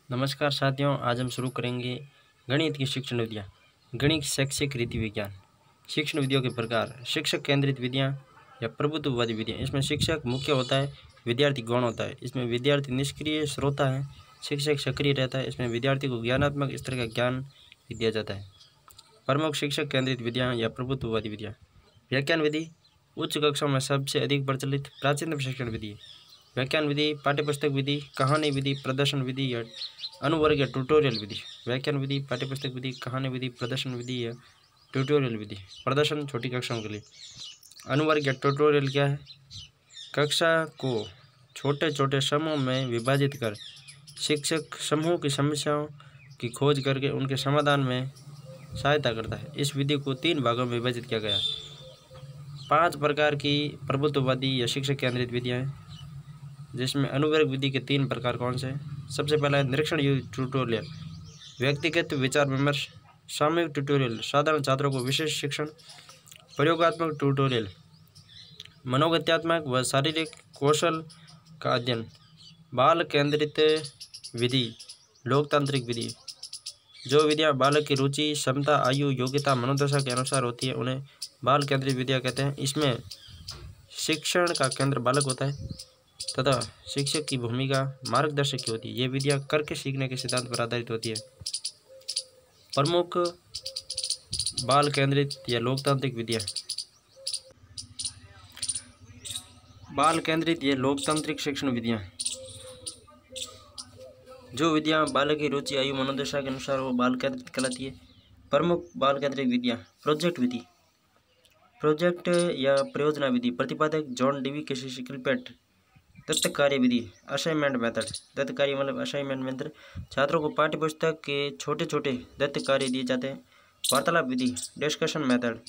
नमस्कार साथियों, आज हम शुरू करेंगे गणित की शिक्षण विधियाँ। गणित शैक्षिक रीति विज्ञान। शिक्षण विधियों के प्रकार: शिक्षक केंद्रित विधियाँ या प्रभुत्ववादी विधियाँ। इसमें शिक्षक मुख्य होता है, विद्यार्थी गौण होता है। इसमें विद्यार्थी निष्क्रिय श्रोता है, शिक्षक सक्रिय रहता है। इसमें विद्यार्थी को ज्ञानात्मक स्तर का ज्ञान भी दिया जाता है। प्रमुख शिक्षक केंद्रित विधियाँ या प्रभुत्ववादी विधियाँ: व्याख्यान विधि उच्च कक्षाओं में सबसे अधिक प्रचलित प्राचीन शिक्षण विधि। व्याख्यान विधि, पाठ्यपुस्तक विधि, कहानी विधि, प्रदर्शन विधि या अनुवर्ग या ट्यूटोरियल विधि। व्याख्यान विधि, पाठ्यपुस्तक विधि, कहानी विधि, प्रदर्शन विधि या ट्यूटोरियल विधि। प्रदर्शन छोटी कक्षाओं के लिए। अनुवर्ग या ट्यूटोरियल क्या है? कक्षा को छोटे छोटे समूह में विभाजित कर शिक्षक समूह की समस्याओं की खोज करके उनके समाधान में सहायता करता है। इस विधि को 3 भागों में विभाजित किया गया है। 5 प्रकार की प्रभुत्ववादी या शिक्षक केंद्रित विधियाँ हैं, जिसमें अनुवर्ग विधि के 3 प्रकार कौन से हैं? सबसे पहला है निरीक्षण युक्त ट्यूटोरियल, व्यक्तिगत विचार विमर्श। सामूहिक ट्यूटोरियल, साधारण छात्रों को विशेष शिक्षण। प्रयोगात्मक ट्यूटोरियल, मनोगत्यात्मक व शारीरिक कौशल का अध्ययन। बाल केंद्रित विधि, लोकतांत्रिक विधि। जो विधियाँ बालक की रुचि, क्षमता, आयु, योग्यता, मनोदशा के अनुसार होती है उन्हें बाल केंद्रित विधियाँ कहते हैं। इसमें शिक्षण का केंद्र बालक होता है तथा शिक्षक की भूमिका मार्गदर्शक की होती है। ये विधियाँ करके सीखने के सिद्धांत पर आधारित होती है। प्रमुख बाल केंद्रित या लोकतांत्रिक विधियाँ। बाल केंद्रित या लोकतांत्रिक शिक्षण विधियाँ, जो विधियाँ बालक की रुचि, आयु, मनोदशा के अनुसार वो बाल केंद्रित कहलाती है। प्रमुख बाल केंद्रित विधियाँ: प्रोजेक्ट विधि, प्रोजेक्ट या परियोजना विधि। प्रतिपादक जॉन डीवी केसी किलपैट। दत्तक कार्य विधि, असाइनमेंट मेथड। दत्तक कार्य मतलब असाइनमेंट मेथड। छात्रों को पाठ्य पुस्तक के छोटे छोटे दत्तक कार्य दिए जाते हैं। वार्तालाप विधि, डिस्कशन मेथड।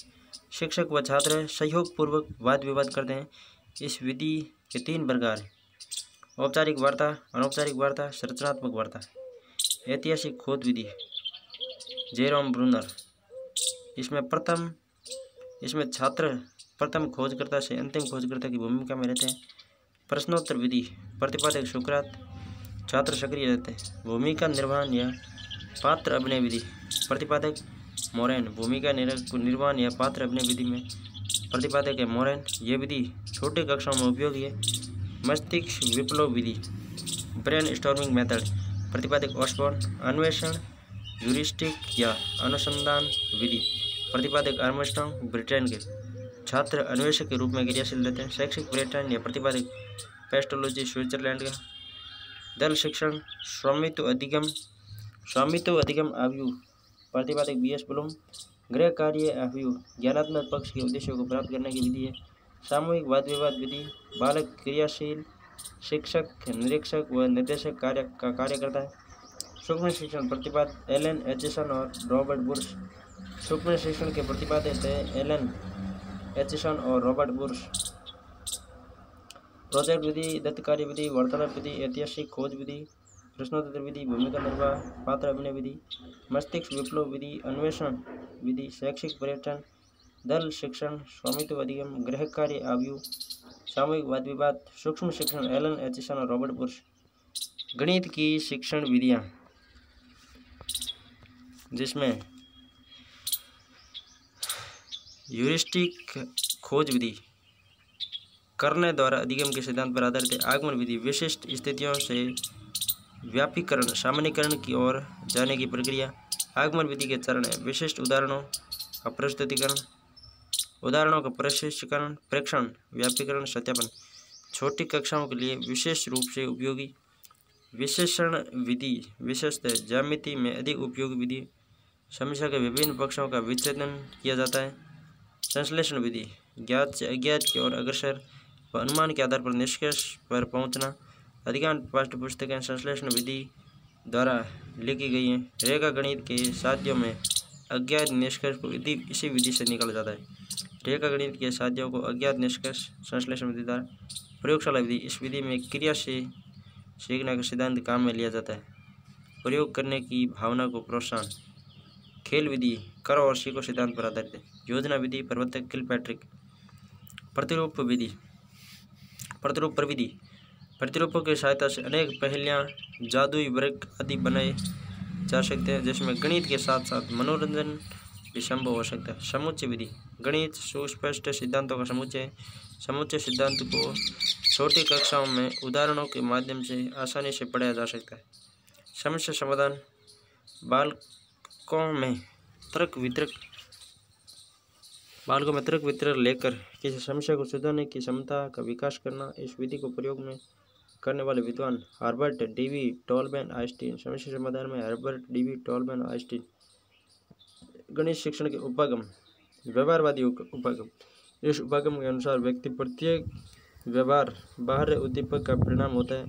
शिक्षक व छात्र सहयोग पूर्वक वाद विवाद करते हैं। इस विधि के 3 प्रकार हैं: औपचारिक वार्ता, अनौपचारिक वार्ता, संरचनात्मक वार्ता। ऐतिहासिक खोज विधि, जेरोम ब्रूनर। इसमें छात्र प्रथम खोजकर्ता से अंतिम खोजकर्ता की भूमिका में रहते हैं। प्रश्नोत्तर विधि, प्रतिपादक सुकरात, छात्र सक्रिय रहते हैं। भूमिका निर्वहन या पात्र अभिनय विधि, प्रतिपादक मोरेन। भूमिका निर्वहन या पात्र अभिनय विधि में प्रतिपादक है मोरेन। ये विधि छोटे कक्षाओं में उपयोगी है। मस्तिष्क विप्लव विधि, ब्रेन स्टॉर्मिंग मेथड। प्रतिपादक ऑसबॉर्न। अन्वेषण ह्यूरिस्टिक या अनुसंधान विधि, प्रतिपादक आर्मस्ट्रांग, ब्रिटेन के। छात्र अन्वेषक के रूप में क्रियाशील रहते हैं। शैक्षिक पर्यटन या प्रतिपादक पेस्टोलॉजी, स्विट्जरलैंड का। दल शिक्षण, स्वामित्व अधिगम आयु, प्रतिपादक बीएस ब्लूम। गृह कार्य आयु, ज्ञानात्मक पक्ष के उद्देश्यों को प्राप्त करने की विधि है। सामूहिक वाद विवाद विधि, बालक क्रियाशील, शिक्षक, निरीक्षक व निर्देशक कार्य करता है। सूक्ष्म शिक्षण, प्रतिपादक एलन एचिसन और रॉबर्ट बुर्श। सूक्ष्म शिक्षण के प्रतिपादक है एलन एचिसन और रॉबर्ट बुर्श। प्रोजेक्ट विधि, दत्तक कार्य विधि, वार्तालाप विधि, ऐतिहासिक खोज विधि, प्रश्नोत्तर विधि, भूमिका निर्वाह, पात्र अभिनय विधि, मस्तिष्क विप्लव विधि, अन्वेषण विधि, शैक्षिक पर्यटन, दल शिक्षण, स्वामित्व अधिगम, गृह कार्य आयु, सामूहिक वाद विवाद। सूक्ष्म शिक्षण, एलन एचिसन और रॉबर्ट बुर्श। गणित की शिक्षण विधियाँ, जिसमें ह्यूरिस्टिक खोज विधि, करने द्वारा अधिगम के सिद्धांत पर आधारित है। आगमन विधि, विशिष्ट स्थितियों से व्यापीकरण, सामान्यीकरण की ओर जाने की प्रक्रिया। आगमन विधि के चरण है: विशिष्ट उदाहरणों का प्रस्तुतिकरण, उदाहरणों का प्रशिक्षण, प्रेक्षण, व्यापीकरण, सत्यापन। छोटी कक्षाओं के लिए विशेष रूप से उपयोगी। विश्लेषण विधि, विशेषतः ज्यामिति में अधिक उपयोगी विधि। समस्या के विभिन्न पक्षों का विच्छेदन किया जाता है। संश्लेषण विधि, ज्ञात से अज्ञात की ओर अग्रसर व अनुमान के आधार पर निष्कर्ष पर पहुंचना। अधिकांश पाठ्यपुस्तकें संश्लेषण विधि द्वारा लिखी गई हैं। रेखा गणित के साथियों में अज्ञात निष्कर्ष को इसी विधि से निकाला जाता है। रेखा गणित के साथियों को अज्ञात निष्कर्ष संश्लेषण विधि द्वारा। प्रयोगशाला विधि, इस विधि में क्रिया से सीखने का सिद्धांत काम में लिया जाता है। प्रयोग करने की भावना को प्रोत्साहन। खेल विधि, करो और सीखो सिद्धांत पर आधारित है। योजना विधि, प्रवर्तक किलपैट्रिक। प्रतिरूप प्रविधि, प्रतिरूपों की सहायता से अनेक पहेलियाँ जादुई वर्ग आदि बनाए जा सकते हैं, जिसमें गणित के साथ साथ मनोरंजन भी संभव हो सकता है। समुच्चय विधि गणित सुस्पष्ट सिद्धांतों का समुच्चय। समुच्चय सिद्धांत को छोटी कक्षाओं में उदाहरणों के माध्यम से आसानी से पढ़ाया जा सकता है। समस्या समाधान बालकों में तर्क वितर्क लेकर किसी समस्या को सुलझाने की क्षमता का विकास करना। इस विधि को प्रयोग में करने वाले विद्वान हर्बर्ट डीवी टॉलबैन आइंस्टीन। समस्या समाधान में हर्बर्ट डीवी टॉलबैन आइंस्टीन। गणित शिक्षण के उपागम व्यवहारवादी उपागम। इस उपागम के अनुसार व्यक्ति प्रत्येक व्यवहार बाह्य उद्दीपक का परिणाम होता है।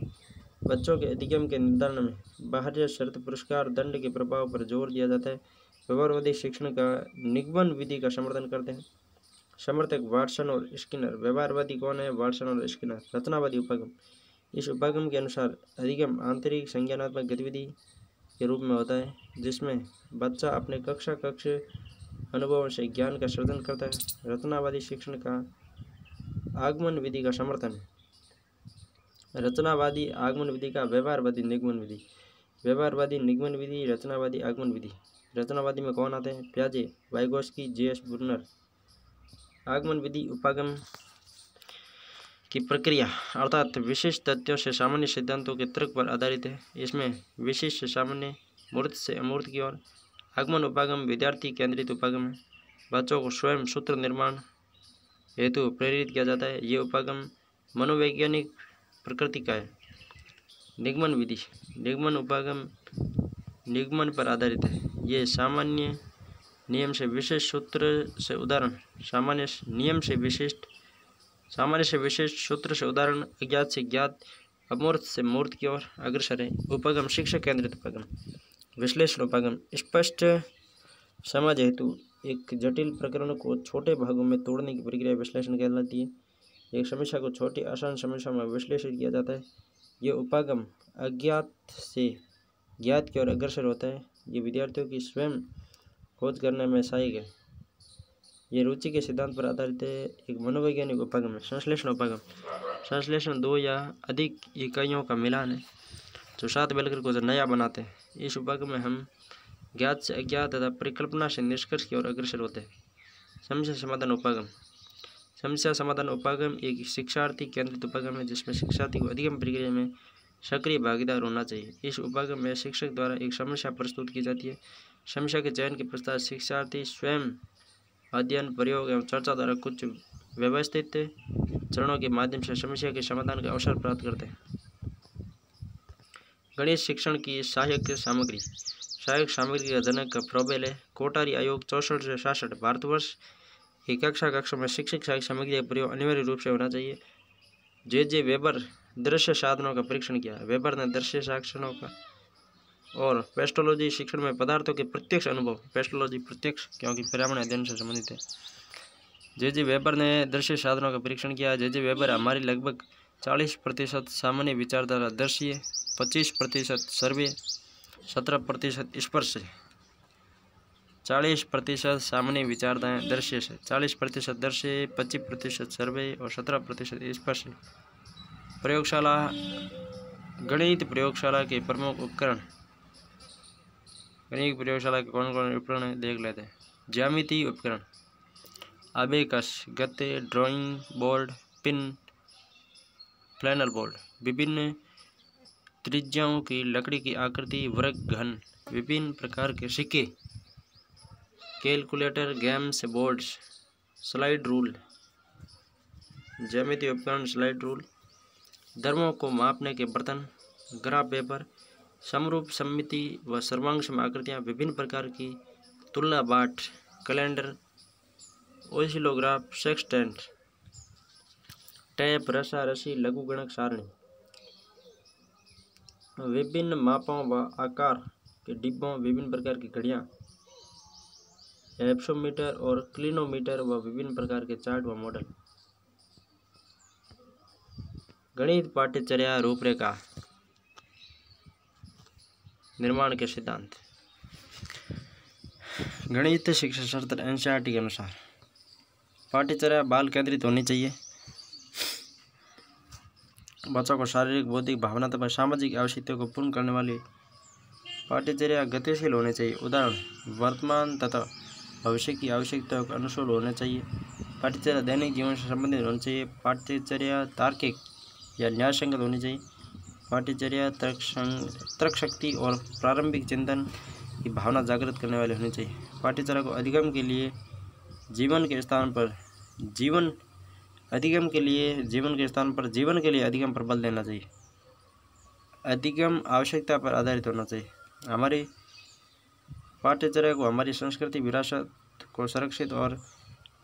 बच्चों के अधिगम के निर्धारण में बाह्य शर्त पुरस्कार दंड के प्रभाव पर जोर दिया जाता है। व्यवहारवादी शिक्षण का निगमन विधि का समर्थन करते हैं। समर्थक वाटसन और स्किनर। व्यवहारवादी कौन है? वाटसन और स्किनर। रचनावादी उपागम। इस उपागम के अनुसार अधिगम आंतरिक संज्ञानात्मक गतिविधि के रूप में होता है, जिसमें बच्चा अपने कक्ष अनुभवों से ज्ञान का सृजन करता है। रचनावादी शिक्षण का आगमन विधि का समर्थन। रचनावादी आगमन विधि का व्यवहारवादी निगमन विधि। व्यवहारवादी निगमन विधि, रचनावादी आगमन विधि। रचनावादी में कौन आते हैं? प्याजे, वाइगोस्की, जे.एस. ब्रुनर। आगमन विधि उपागम की प्रक्रिया अर्थात विशिष्ट तथ्यों से सामान्य सिद्धांतों के तर्क पर आधारित है। इसमें विशिष्ट से सामान्य, मूर्त से अमूर्त की ओर। आगमन उपागम विद्यार्थी केंद्रित उपागम है। बच्चों को स्वयं सूत्र निर्माण हेतु प्रेरित किया जाता है। ये उपागम मनोवैज्ञानिक प्रकृति का है। निगमन विधि निगमन उपागम निगमन पर आधारित है। ये सामान्य नियम से विशिष्ट सूत्र से उदाहरण सामान्य से विशिष्ट सूत्र से उदाहरण अज्ञात से ज्ञात, अमूर्त से मूर्त की ओर अग्रसर है। उपागम शिक्षक केंद्रित उपागम। विश्लेषण उपागम स्पष्ट समझ हेतु एक जटिल प्रकरण को छोटे भागों में तोड़ने की प्रक्रिया विश्लेषण कहलाती है। एक समस्या को छोटी आसान समस्याओं में विश्लेषित किया जाता है। ये उपागम अज्ञात से ज्ञात की ओर अग्रसर होता है। ये विद्यार्थियों की स्वयं खोज करने में सहायक है। ये रुचि के सिद्धांत पर आधारित है। एक मनोवैज्ञानिक उपागम है। संश्लेषण उपागम संश्लेषण दो या अधिक इकाइयों का मिलान है जो साथ मिलकर कुछ नया बनाते हैं। इस उपागम में हम ज्ञात से अज्ञात तथा परिकल्पना से निष्कर्ष की ओर अग्रसर होते हैं। समस्या समाधान उपागम समस्या समाधान उपागम एक शिक्षार्थी केंद्रित उपागम है, जिसमें शिक्षार्थी को अधिगम प्रक्रिया में सक्रिय भागीदार होना चाहिए। इस उपागम में शिक्षक द्वारा एक समस्या प्रस्तुत की जाती है। समस्या के चयन के पश्चात शिक्षार्थी स्वयं अध्ययन, प्रयोग एवं चर्चा द्वारा कुछ व्यवस्थित चरणों के माध्यम से समस्या के समाधान का अवसर प्राप्त करते हैं। गणित शिक्षण की सहायक सामग्री का जनक फ्रोबेल है। कोठारी आयोग 64 से 66 भारतवर्ष की कक्षा में शिक्षक सहायक सामग्री का प्रयोग अनिवार्य रूप से होना चाहिए। जे वेबर दृश्य साधनों का परीक्षण किया। वेबर ने दृश्य साधनों का और पेस्टोलॉजी शिक्षण में पदार्थों के प्रत्यक्ष अनुभव। पेस्टोलॉजी प्रत्यक्ष क्योंकि पर्यावरण अध्ययन से संबंधित है। जे वेबर ने दृश्य साधनों का परीक्षण किया। जे वेबर हमारी लगभग 40% सामान्य विचारधारा दृश्य, 25% सर्वे, 17% स्पर्श। 40% सामान्य विचारधारा दृश्य से, 40% दृश्य, 25% सर्वे और 17% स्पर्श। प्रयोगशाला गणित प्रयोगशाला के प्रमुख उपकरण। गणित प्रयोगशाला के कौन कौन उपकरण देख लेते हैं। ज्यामिति उपकरण, अबेकस, गत्ते, drawing board, pin, planner board, विभिन्न त्रिज्याओं की लकड़ी की आकृति, वर्ग, घन, विभिन्न प्रकार के सिक्के, calculator, games boards, slide rule. ज्यामिति उपकरण, स्लाइड रूल, धर्मों को मापने के बर्तन, ग्राफ पेपर, समरूप सममिति व सर्वांग आकृतियाँ, विभिन्न प्रकार की तुलना बाट, कैलेंडर, ओसिलोग्राफ, सेक्सटेंट, टैप, रसा रसी, लघुगणक सारणी, विभिन्न मापों व आकार के डिब्बों, विभिन्न प्रकार की घड़ियाँ, एप्सोमीटर और क्लिनोमीटर व विभिन्न प्रकार के चार्ट व मॉडल। गणित पाठ्यचर्या रूपरेखा, निर्माण के सिद्धांत। गणित शिक्षा शास्त्र एनसीईआरटी के अनुसार पाठ्यचर्या बाल केंद्रित होनी चाहिए। बच्चों को शारीरिक, बौद्धिक, भावनात्मक, सामाजिक आवश्यकताओं को पूर्ण करने वाली पाठ्यचर्या गतिशील होनी चाहिए। उदाहरण, वर्तमान तथा भविष्य की आवश्यकताओं के अनुकूल होने चाहिए। पाठ्यचर्या दैनिक जीवन से संबंधित होनी चाहिए। पाठ्यचर्या तार्किक या न्यायसंगत होनी चाहिए। पाठ्यचर्या तर्कशक्ति और प्रारंभिक चिंतन की भावना जागृत करने वाली होनी चाहिए। पाठ्यचर्या को अधिगम के लिए जीवन के स्थान पर जीवन के लिए अधिगम पर बल देना चाहिए। अधिगम आवश्यकता पर आधारित होना चाहिए। हमारी पाठ्यचर्या को हमारी संस्कृति विरासत को सुरक्षित और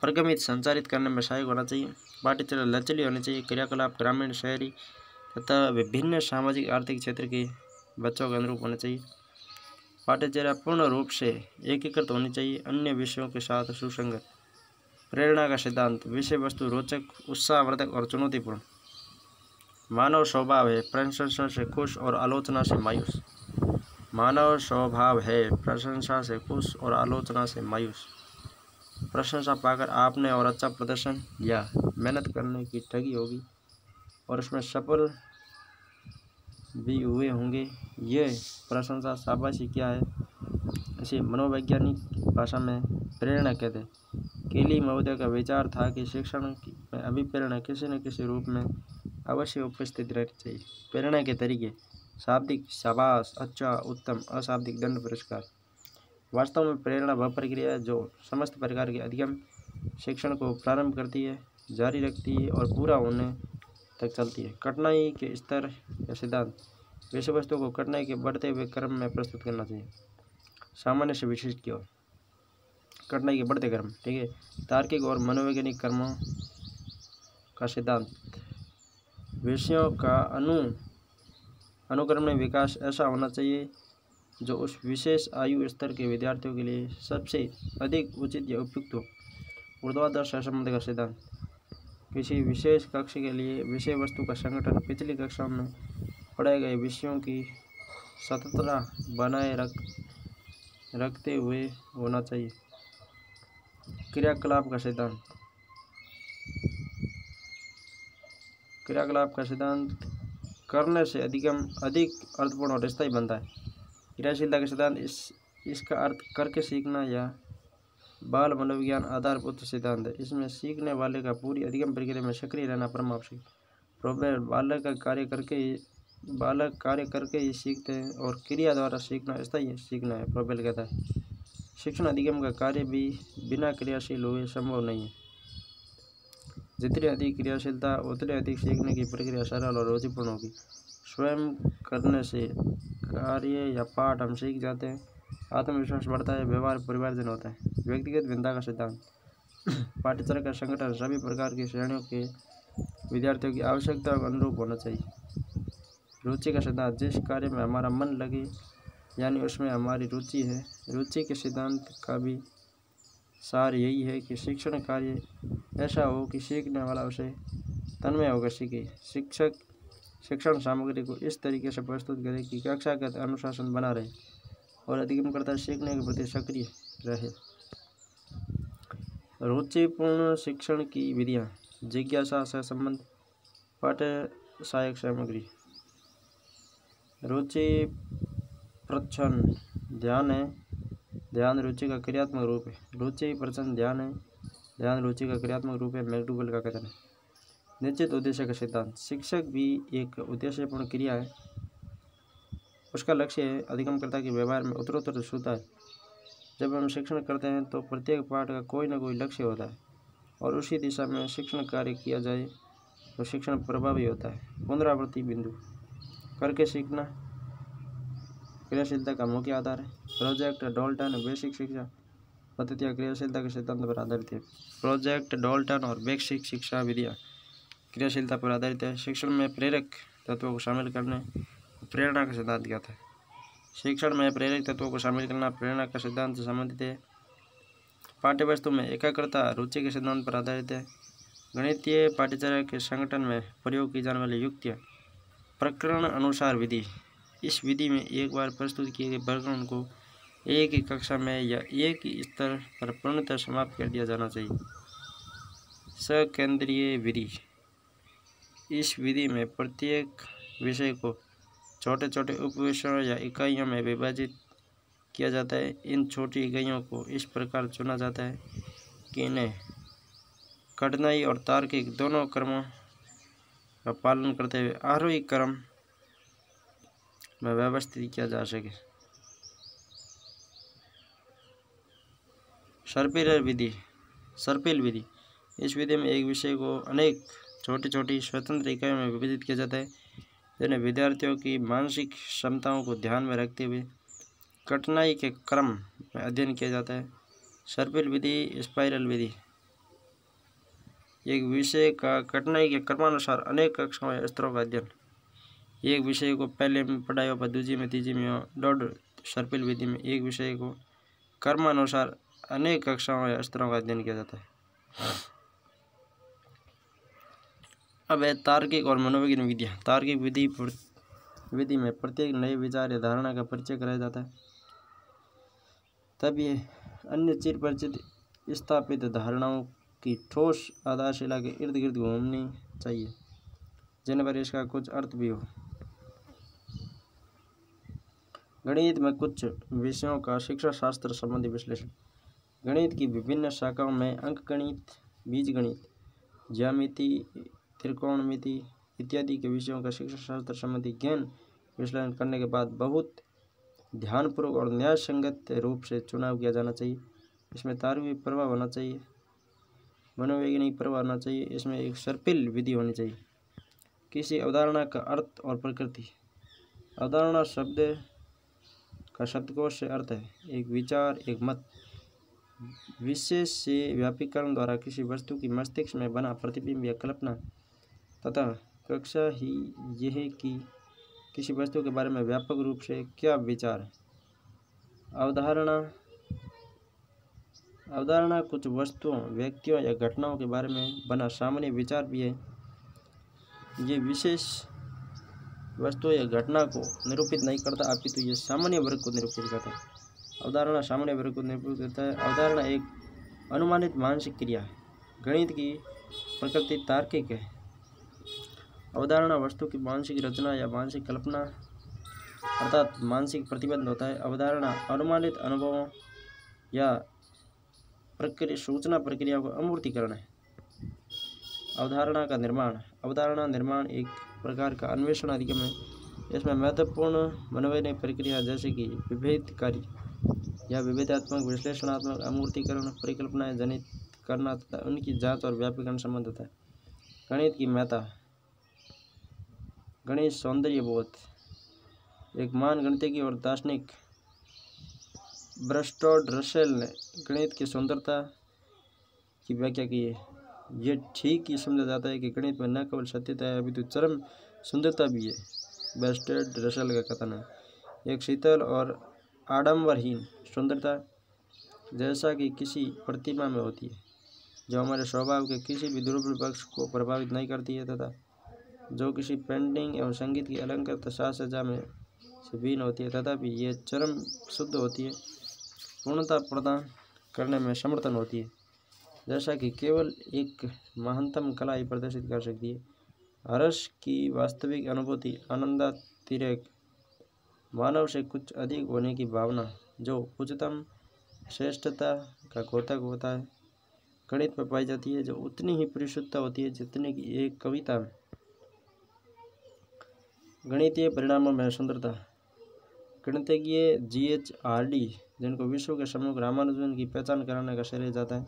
प्रगमित संचारित करने में सहायक होना चाहिए। पाठ्यचर्या लचीली होनी चाहिए। क्रियाकलाप ग्रामीण, शहरी तथा विभिन्न सामाजिक आर्थिक क्षेत्र के बच्चों के अनुरूप होना चाहिए। पाठ्यचर्या पूर्ण रूप से एकीकृत होनी चाहिए, अन्य विषयों के साथ सुसंगत। प्रेरणा का सिद्धांत, विषय वस्तु रोचक, उत्साहवर्धक और चुनौतीपूर्ण। मानव स्वभाव है प्रशंसा से खुश और आलोचना से मायूस। मानव स्वभाव है प्रशंसा से खुश और आलोचना से मायूस। प्रशंसा पाकर आपने और अच्छा प्रदर्शन या मेहनत करने की ठगी होगी और उसमें सफल भी हुए होंगे। ये प्रशंसा शाबाशी क्या है, इसे मनोवैज्ञानिक भाषा में प्रेरणा कहते हैं। केली महोदय का विचार था कि शिक्षण में अभिप्रेरणा किसी न किसी रूप में अवश्य उपस्थित रहनी चाहिए। प्रेरणा के तरीके: शाब्दिक शाबाश, अच्छा, उत्तम। अशाब्दिक दंड, पुरस्कार। वास्तव में प्रेरणा वह प्रक्रिया है जो समस्त प्रकार के अधिगम शिक्षण को प्रारंभ करती है, जारी रखती है और पूरा होने तक चलती है। कठिनाई के स्तर या सिद्धांत: विषय वस्तु को कठिनाई के बढ़ते हुए क्रम में प्रस्तुत करना चाहिए। सामान्य से विशिष्ट की ओर, कठिनाई के बढ़ते क्रम, ठीक है। तार्किक और मनोवैज्ञानिक क्रमों का सिद्धांत: विषयों का अनुक्रमण विकास ऐसा होना चाहिए जो उस विशेष आयु स्तर के विद्यार्थियों के लिए सबसे अधिक उचित या उपयुक्त हो। ऊर्ध्वाधर सहसंबंध का सिद्धांत: किसी विशेष कक्ष के लिए विषय वस्तु का संगठन पिछली कक्षाओं में पढ़ाए गए विषयों की सततता बनाए रखते हुए होना चाहिए। क्रियाकलाप का सिद्धांत: क्रियाकलाप का सिद्धांत करने से अधिगम अधिक अर्थपूर्ण और स्थायी बनता है। क्रियाशीलता का सिद्धांत: इसका अर्थ करके सीखना या बाल मनोविज्ञान आधारभूत सिद्धांत है। इसमें सीखने वाले का पूरी अधिगम प्रक्रिया में सक्रिय रहना परम आवश्यक। प्रोबेल: बालक कार्य करके ही सीखते हैं और क्रिया द्वारा सीखना स्थायी सीखना है। प्रोबेल कहता है शिक्षण अधिगम का कार्य भी बिना क्रियाशील हुए संभव नहीं है। जितनी अधिक क्रियाशीलता उतनी अधिक सीखने की प्रक्रिया सरल और रुचिपूर्ण होगी। स्वयं करने से कार्य या पाठ हम सीख जाते हैं, आत्मविश्वास बढ़ता है, व्यवहार परिवर्तन होता है। व्यक्तिगत भिन्नता का सिद्धांत: पाठ्यचर्या का संगठन सभी प्रकार की श्रेणियों के विद्यार्थियों की आवश्यकताओं के अनुरूप होना चाहिए। रुचि का सिद्धांत: जिस कार्य में हमारा मन लगे यानी उसमें हमारी रुचि है। रुचि के सिद्धांत का भी सार यही है कि शिक्षण कार्य ऐसा हो कि सीखने वाला उसे तन्मय होकर सीखे। शिक्षक शिक्षण सामग्री को इस तरीके से प्रस्तुत करे कि कक्षागत अनुशासन बना रहे और अधिगमकर्ता सीखने के प्रति सक्रिय रहे। रुचिपूर्ण शिक्षण की विधियाँ: जिज्ञासा, सहसंबंध, पाठ्य सहायक सामग्री। रुचि प्रच्छन्न ध्यान है। ध्यान रुचि का क्रियात्मक रूप है। रुचि प्रच्छन्न ध्यान है। ध्यान रुचि का क्रियात्मक रूप है। मैकडूगल का कथन है। निश्चित उद्देश्य का सिद्धांत: शिक्षक भी एक उद्देश्यपूर्ण क्रिया है। उसका लक्ष्य है अधिगमकर्ता के व्यवहार में उत्तरोत्तर सुधार। जब हम शिक्षण करते हैं तो प्रत्येक पाठ का कोई न कोई लक्ष्य होता है और उसी दिशा में शिक्षण कार्य किया जाए तो शिक्षण प्रभावी होता है। पुनरावृत्ति बिंदु: करके सीखना क्रियाशीलता का मुख्य आधार है। प्रोजेक्ट डॉल्टन बेसिक शिक्षा पद्धतियाँ क्रियाशीलता के सिद्धांत पर आधारित है। प्रोजेक्ट डॉल्टन और बेसिक शिक्षा विधियाँ क्रियाशीलता पर आधारित है। शिक्षण में प्रेरक तत्वों को शामिल करने प्रेरणा का सिद्धांत क्या था? शिक्षण में प्रेरक तत्वों को शामिल करना प्रेरणा का सिद्धांत से संबंधित है। पाठ्यवस्तु में एकाग्रता रुचि के सिद्धांत पर आधारित है। गणितीय पाठ्यचर्या के संगठन में प्रयोग की जाने वाली युक्तियाँ प्रकरण अनुसार विधि: इस विधि में एक बार प्रस्तुत किए गए प्रकरण को एक ही कक्षा में या एक ही स्तर पर पूर्णतः समाप्त कर दिया जाना चाहिए। सकेंद्रीय विधि: इस विधि में प्रत्येक विषय को छोटे छोटे उपविषयों या इकाइयों में विभाजित किया जाता है। इन छोटी इकाइयों को इस प्रकार चुना जाता है कि इन्हें कठिनाई और तार्किक दोनों क्रमों का पालन करते हुए आरोही क्रम में व्यवस्थित किया जा सके। सर्पिल विधि। इस विधि में एक विषय को अनेक छोटी छोटी स्वतंत्र इकाइयों में विभाजित किया जाता है, जिन्हें विद्यार्थियों की मानसिक क्षमताओं को ध्यान में रखते हुए कठिनाई के क्रम में अध्ययन किया जाता है। सर्पिल विधि। स्पाइरल विधि। एक विषय का कठिनाई के क्रमानुसार अनेक कक्षाओं या स्तरों का अध्ययन। एक विषय को पहले में पढ़ाया पर दूसरी में तीसरी में डॉट। सर्पिल विधि में एक विषय को क्रमानुसार अनेक कक्षाओं या स्तरों का अध्ययन किया जाता है। अब है तार्किक और मनोवैज्ञानिक विधियाँ। तार्किक विधि में प्रत्येक नए विचार या धारणा का परिचय कराया जाता है, तब ये अन्य चिर परिचित स्थापित धारणाओं की ठोस आधारशिला के इर्द गिर्द घूमनी चाहिए, जिन पर इसका कुछ अर्थ भी हो। गणित में कुछ विषयों का शिक्षा शास्त्र संबंधी विश्लेषण। गणित की विभिन्न शाखाओं में अंकगणित, बीजगणित, ज्यामिति, त्रिकोणमिति इत्यादि के विषयों का शिक्षा शास्त्र संबंधी ज्ञान विश्लेषण करने के बाद बहुत ध्यानपूर्वक और न्याय संगत रूप से चुनाव किया जाना चाहिए। इसमें तार्किक प्रभाव होना चाहिए, मनोवैज्ञानिक प्रभाव होना चाहिए। इसमें एक सर्पिल विधि होनी चाहिए। किसी अवधारणा का अर्थ और प्रकृति। अवधारणा शब्द का शब्दकोश से अर्थ है एक विचार, एक मत, विशेष से व्यापीकरण द्वारा किसी वस्तु की मस्तिष्क में बना प्रतिबिंब या कल्पना तथा कक्षा ही यह है कि किसी वस्तु के बारे में व्यापक रूप से क्या विचार है। अवधारणा कुछ वस्तुओं, व्यक्तियों या घटनाओं के बारे में बना सामान्य विचार भी है। ये विशेष वस्तु या घटना को निरूपित नहीं करता, अपितु ये सामान्य वर्ग को निरूपित करता है। अवधारणा सामान्य वर्ग को निरूपित करता है। अवधारणा एक अनुमानित मानसिक क्रिया है। गणित की प्रकृति तार्किक है। अवधारणा वस्तु की मानसिक रचना या मानसिक कल्पना अर्थात मानसिक प्रतिबंध होता है। अवधारणा अनुमानित अनुभवों या सूचना प्रक्रिया को अमूर्तीकरण है। अवधारणा का निर्माण। अवधारणा निर्माण एक प्रकार का अन्वेषण अधिगम है। इसमें महत्वपूर्ण मनोवैज्ञानिक प्रक्रिया जैसे कि विभेदकारी या विभेदात्मक, विश्लेषणात्मक, अमूर्तीकरण, परिकल्पनाएं जनित करना तथा उनकी जांच और व्यापीकरण संबंध होता है। गणित की महत्ता। गणित सौंदर्य बोध। एक महान गणितज्ञ और दार्शनिक बर्ट्रांड रसेल ने गणित की सुंदरता की व्याख्या की है। यह ठीक ही समझा जाता है कि गणित में न केवल सत्यता है अपितु चरम सुंदरता भी है। बर्ट्रांड रसेल का कथन है, एक शीतल और आडंबरहीन सुंदरता जैसा कि किसी प्रतिमा में होती है, जो हमारे स्वभाव के किसी भी दुर्बल पक्ष को प्रभावित नहीं करती है तथा जो किसी पेंटिंग एवं संगीत की अलंकृत साज सज्जा में से भिन्न होती है, तथापि ये चरम शुद्ध होती है, पूर्णता प्रदान करने में समर्थन होती है, जैसा कि केवल एक महानतम कला ही प्रदर्शित कर सकती है। हर्ष की वास्तविक अनुभूति, आनंदातिरेक, मानव से कुछ अधिक होने की भावना, जो उच्चतम श्रेष्ठता का द्योतक होता है, गणित में पाई जाती है, जो उतनी ही परिशुद्धता होती है जितनी की एक कविता में। गणितीय परिणामों में सुंदरता। गणितज्ञ G.H. हार्डी, जिनको विश्व के सम्मुख रामानुजन की पहचान कराने का श्रेय जाता है।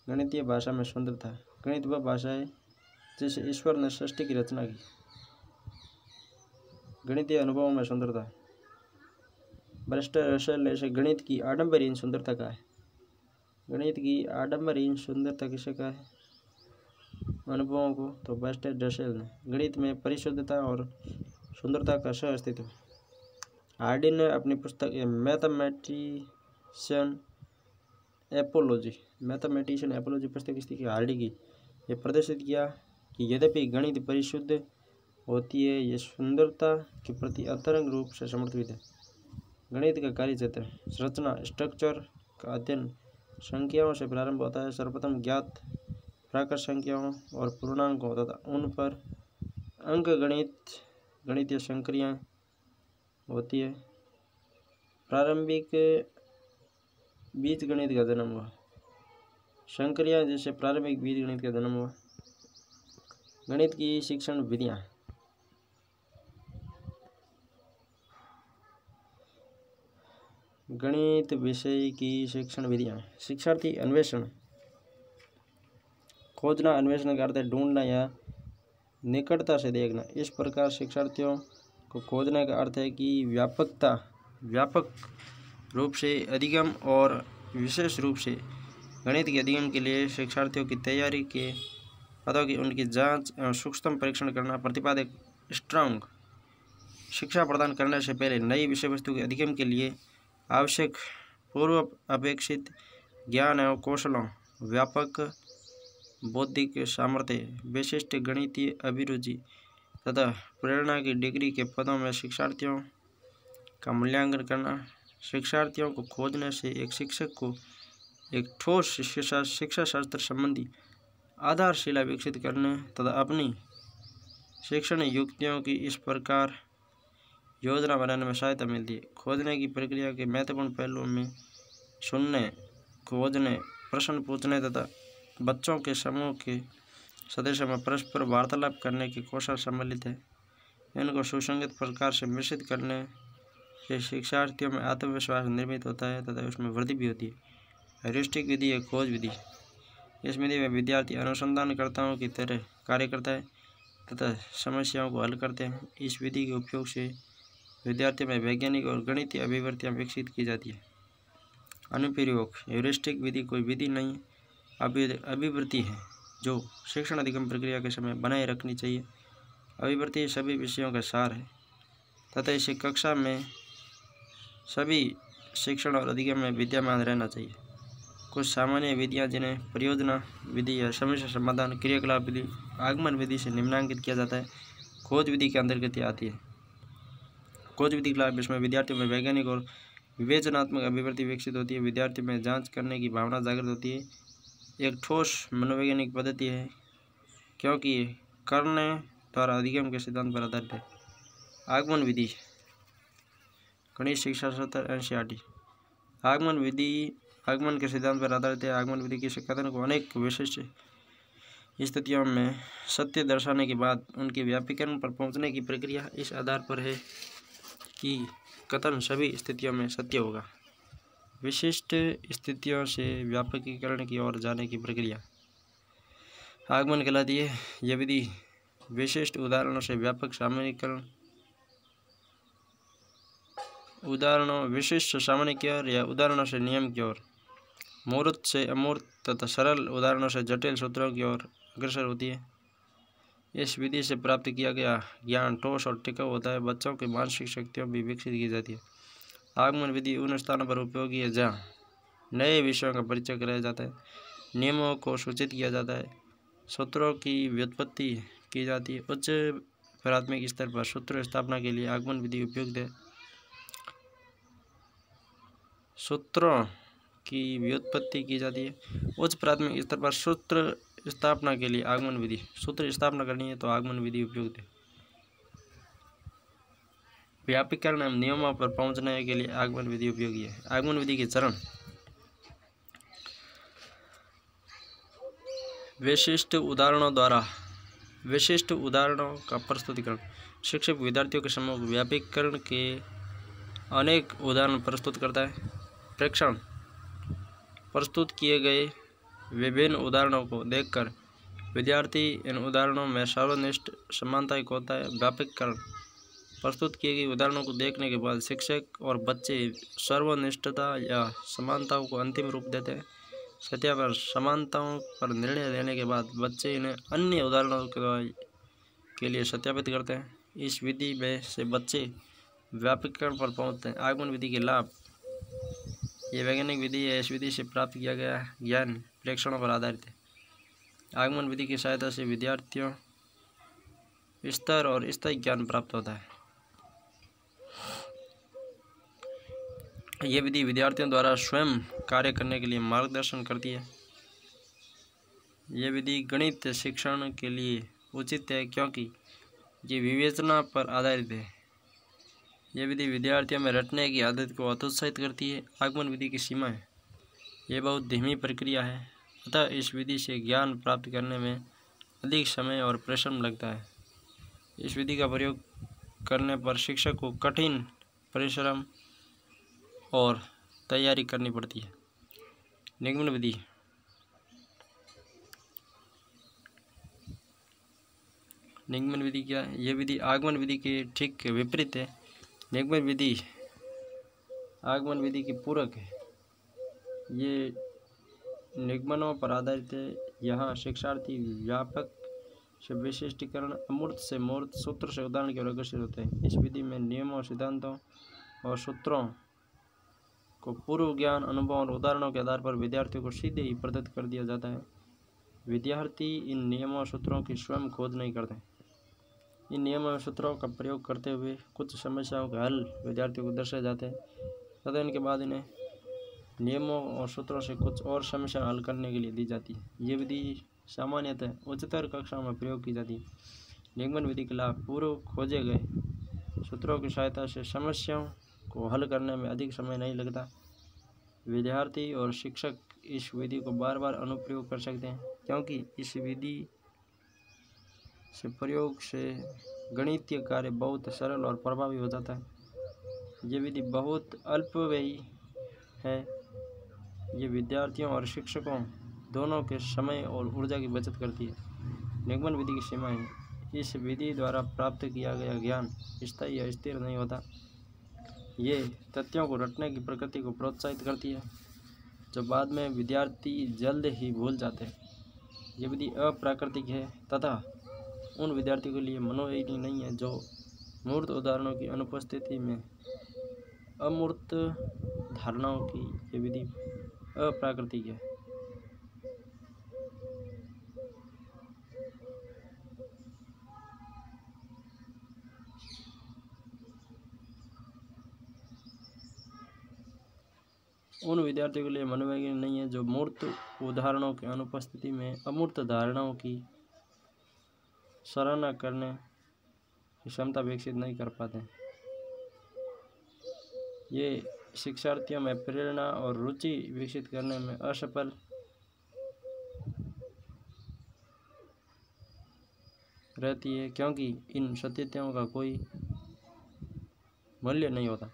गणितीय भाषा में सुंदरता। गणित वह भाषा है जिसे ईश्वर ने सृष्टि की रचना की। गणितीय अनुभवों में सुंदरता। बर्ट्रांड रसेल ने इसे गणित की आडंबरहीन सुंदरता कहा है। गणित की आडंबरहीन सुंदरता किसे कहा है? अनुभवों को तो बर्ट्रांड रसेल ने। गणित में परिशुद्धता और सुंदरता का सह अस्तित्व। हार्डी ने अपनी पुस्तक मैथमेटिशियन एपोलॉजी पुस्तक स्थिति हार्डी की यह प्रदर्शित किया कि यद्यपि गणित परिशुद्ध होती है, ये सुंदरता के प्रति अंतरंग रूप से समर्पित है। गणित का कार्य क्षेत्र। संरचना, स्ट्रक्चर का अध्ययन संख्याओं से प्रारंभ होता है। सर्वप्रथम ज्ञात प्राकृत संख्याओं और पूर्णांकों तथा उन पर अंक गणितीय संक्रियाएं होती है। प्रारंभिक बीज गणित का जन्म हुआ। संक्रिया जैसे प्रारंभिक बीज गणित का जन्म हुआ। गणित की शिक्षण विधियां। गणित विषय की शिक्षण विधियां। शिक्षार्थी अन्वेषण, खोजना, अन्वेषण का अर्थ है ढूंढना या निकटता से देखना। इस प्रकार शिक्षार्थियों को खोजने का अर्थ है कि व्यापक रूप से अधिगम और विशेष रूप से गणित के अधिगम के लिए शिक्षार्थियों की तैयारी के पदों की उनकी जांच एवं सूक्ष्म परीक्षण करना। प्रतिपादक स्ट्रांग, शिक्षा प्रदान करने से पहले नई विषय वस्तु के अधिगम के लिए आवश्यक पूर्व अपेक्षित ज्ञान एवं कौशलों, व्यापक बौद्धिक सामर्थ्य, विशिष्ट गणितीय अभिरुचि तथा प्रेरणा की डिग्री के पदों में शिक्षार्थियों का मूल्यांकन करना। शिक्षार्थियों को खोजने से एक शिक्षक को एक ठोस शिक्षा शास्त्र संबंधी आधारशिला विकसित करने तथा अपनी शिक्षण युक्तियों की इस प्रकार योजना बनाने में सहायता मिलती है। खोजने की प्रक्रिया के महत्वपूर्ण पहलुओं में सुनने, खोजने, प्रश्न पूछने तथा बच्चों के समूह के सदस्यों में परस्पर वार्तालाप करने की कौशल सम्मिलित है। इनको सुसंगत प्रकार से मिश्रित करने से शिक्षार्थियों में आत्मविश्वास निर्मित होता है तथा उसमें वृद्धि भी होती है। ह्यूरिस्टिक विधि है खोज विधि। इस विधि में विद्यार्थी अनुसंधानकर्ताओं की तरह कार्य करता है तथा समस्याओं को हल करते हैं। इस विधि के उपयोग से विद्यार्थियों में वैज्ञानिक और गणितीय अभिव्यक्तियाँ विकसित की जाती है। अनुप्रयोग। ह्यूरिस्टिक विधि कोई विधि नहीं अभिवृत्ति है जो शिक्षण अधिगम प्रक्रिया के समय बनाए रखनी चाहिए। अभिवृत्ति सभी विषयों का सार है तथा इसे कक्षा में सभी शिक्षण और अधिगम में विद्यमान रहना चाहिए। कुछ सामान्य विधियां जिन्हें परियोजना विधि या समस्या समाधान क्रियाकलाप विधि आगमन विधि से निम्नांकित किया जाता है, खोज विधि के अंतर्गत आती है। खोज विधि के लाभ। इसमें विद्यार्थियों में वैज्ञानिक और विवेचनात्मक अभिवृत्ति विकसित होती है। विद्यार्थियों में जांच करने की भावना जागृत होती है। एक ठोस मनोवैज्ञानिक पद्धति है क्योंकि करने द्वारा अधिगम के सिद्धांत पर आधारित है। आगमन विधि। गणित शिक्षा सत्र NCERT। आगमन विधि आगमन के सिद्धांत पर आधारित है। आगमन विधि किसी कथन को अनेक विशिष्ट स्थितियों में सत्य दर्शाने के बाद उनके व्यापीकरण पर पहुंचने की प्रक्रिया इस आधार पर है कि कथन सभी स्थितियों में सत्य होगा। विशिष्ट स्थितियों से व्यापकीकरण की ओर जाने की प्रक्रिया आगमन कहलाती है। यह विधि विशिष्ट उदाहरणों से व्यापक सामान्यीकरण विशिष्ट सामान्य की ओर या उदाहरणों से नियम की ओर, मूर्त से अमूर्त तथा सरल उदाहरणों से जटिल सूत्रों की ओर अग्रसर होती है। इस विधि से प्राप्त किया गया ज्ञान ठोस और टिकाऊ होता है। बच्चों की मानसिक शक्तियाँ भी विकसित की जाती है। आगमन विधि उन स्थानों पर उपयोगी है जहाँ नए विषयों का परिचय कराया जाता है, नियमों को सूचित किया जाता है, सूत्रों की व्युत्पत्ति की जाती है। उच्च प्राथमिक स्तर पर सूत्र स्थापना के लिए आगमन विधि उपयुक्त है। सूत्रों की व्युत्पत्ति की जाती है। उच्च प्राथमिक स्तर पर सूत्र स्थापना के लिए आगमन विधि, सूत्र स्थापना करनी है तो आगमन विधि उपयुक्त है। व्यापीकरण एवं नियमों पर पहुंचने के लिए आगमन विधि उपयोगी है। आगमन विधि के चरण। विशिष्ट उदाहरणों का प्रस्तुतिकरण। शिक्षक विद्यार्थियों के समूह व्यापीकरण के अनेक उदाहरण प्रस्तुत करता है। प्रेक्षण। प्रस्तुत किए गए विभिन्न उदाहरणों को देखकर विद्यार्थी इन उदाहरणों में सर्वनिष्ठ समानता खोजता है। व्यापकीकरण। प्रस्तुत किए गए उदाहरणों को देखने के बाद शिक्षक और बच्चे सर्वनिष्ठता या समानताओं को अंतिम रूप देते हैं। सत्यापन। समानताओं पर निर्णय लेने के बाद बच्चे इन्हें अन्य उदाहरणों के लिए सत्यापित करते हैं। इस विधि में से बच्चे व्यापकीकरण पर पहुंचते हैं। आगमन विधि के लाभ। ये वैज्ञानिक विधि है। इस विधि से प्राप्त किया गया ज्ञान प्रेक्षणों पर आधारित है। आगमन विधि की सहायता से विद्यार्थियों स्तर और स्थायी ज्ञान प्राप्त होता है। यह विधि विद्यार्थियों द्वारा स्वयं कार्य करने के लिए मार्गदर्शन करती है। यह विधि गणित शिक्षण के लिए उचित है क्योंकि ये विवेचना पर आधारित है। यह विधि विद्यार्थियों में रटने की आदत को हतोत्साहित करती है। आगमन विधि की सीमा है, यह बहुत धीमी प्रक्रिया है, अतः इस विधि से ज्ञान प्राप्त करने में अधिक समय और परिश्रम लगता है। इस विधि का प्रयोग करने पर शिक्षक को कठिन परिश्रम और तैयारी करनी पड़ती है। निगमन विधि। निगमन विधि क्या है? यह विधि आगमन विधि के ठीक विपरीत है। निगमन विधि आगमन विधि की पूरक है। ये निगमनों पर आधारित है। यहाँ शिक्षार्थी व्यापक से विशिष्टीकरण, अमूर्त से मूर्त, सूत्र से उदाहरण की ओर अग्रसर होते हैं। इस विधि में नियमों, सिद्धांतों और सूत्रों को पूर्व ज्ञान, अनुभव और उदाहरणों के आधार पर विद्यार्थियों को सीधे ही प्रदत्त कर दिया जाता है। विद्यार्थी इन नियमों और सूत्रों की स्वयं खोज नहीं करते। इन नियमों और सूत्रों का प्रयोग करते हुए कुछ समस्याओं के हल विद्यार्थियों को दर्शाए जाते हैं तथा इनके बाद इन्हें नियमों और सूत्रों से कुछ और समस्या हल करने के लिए दी जाती है। ये विधि सामान्यतः उच्चतर कक्षाओं में प्रयोग की जाती है। निगमन विधि के लाभ: पूर्व खोजे गए सूत्रों की सहायता से समस्याओं को हल करने में अधिक समय नहीं लगता। विद्यार्थी और शिक्षक इस विधि को बार बार अनुप्रयोग कर सकते हैं, क्योंकि इस विधि से प्रयोग से गणितीय कार्य बहुत सरल और प्रभावी हो जाता है। ये विधि बहुत अल्पव्ययी है। ये विद्यार्थियों और शिक्षकों दोनों के समय और ऊर्जा की बचत करती है। निगमन विधि की सीमाएं: इस विधि द्वारा प्राप्त किया गया ज्ञान स्थायी या स्थिर नहीं होता। ये तथ्यों को रटने की प्रकृति को प्रोत्साहित करती है, जो बाद में विद्यार्थी जल्द ही भूल जाते हैं। ये विधि अप्राकृतिक है तथा उन विद्यार्थियों के लिए मनोरंजक नहीं है जो मूर्त उदाहरणों की अनुपस्थिति में अमूर्त धारणाओं की ये विधि अप्राकृतिक है। उन विद्यार्थियों के लिए मनोवैज्ञानिक नहीं है जो मूर्त उदाहरणों की अनुपस्थिति में अमूर्त धारणाओं की सराहना करने की क्षमता विकसित नहीं कर पाते। ये शिक्षार्थियों में प्रेरणा और रुचि विकसित करने में असफल रहती है, क्योंकि इन सत्यताओं का कोई मूल्य नहीं होता।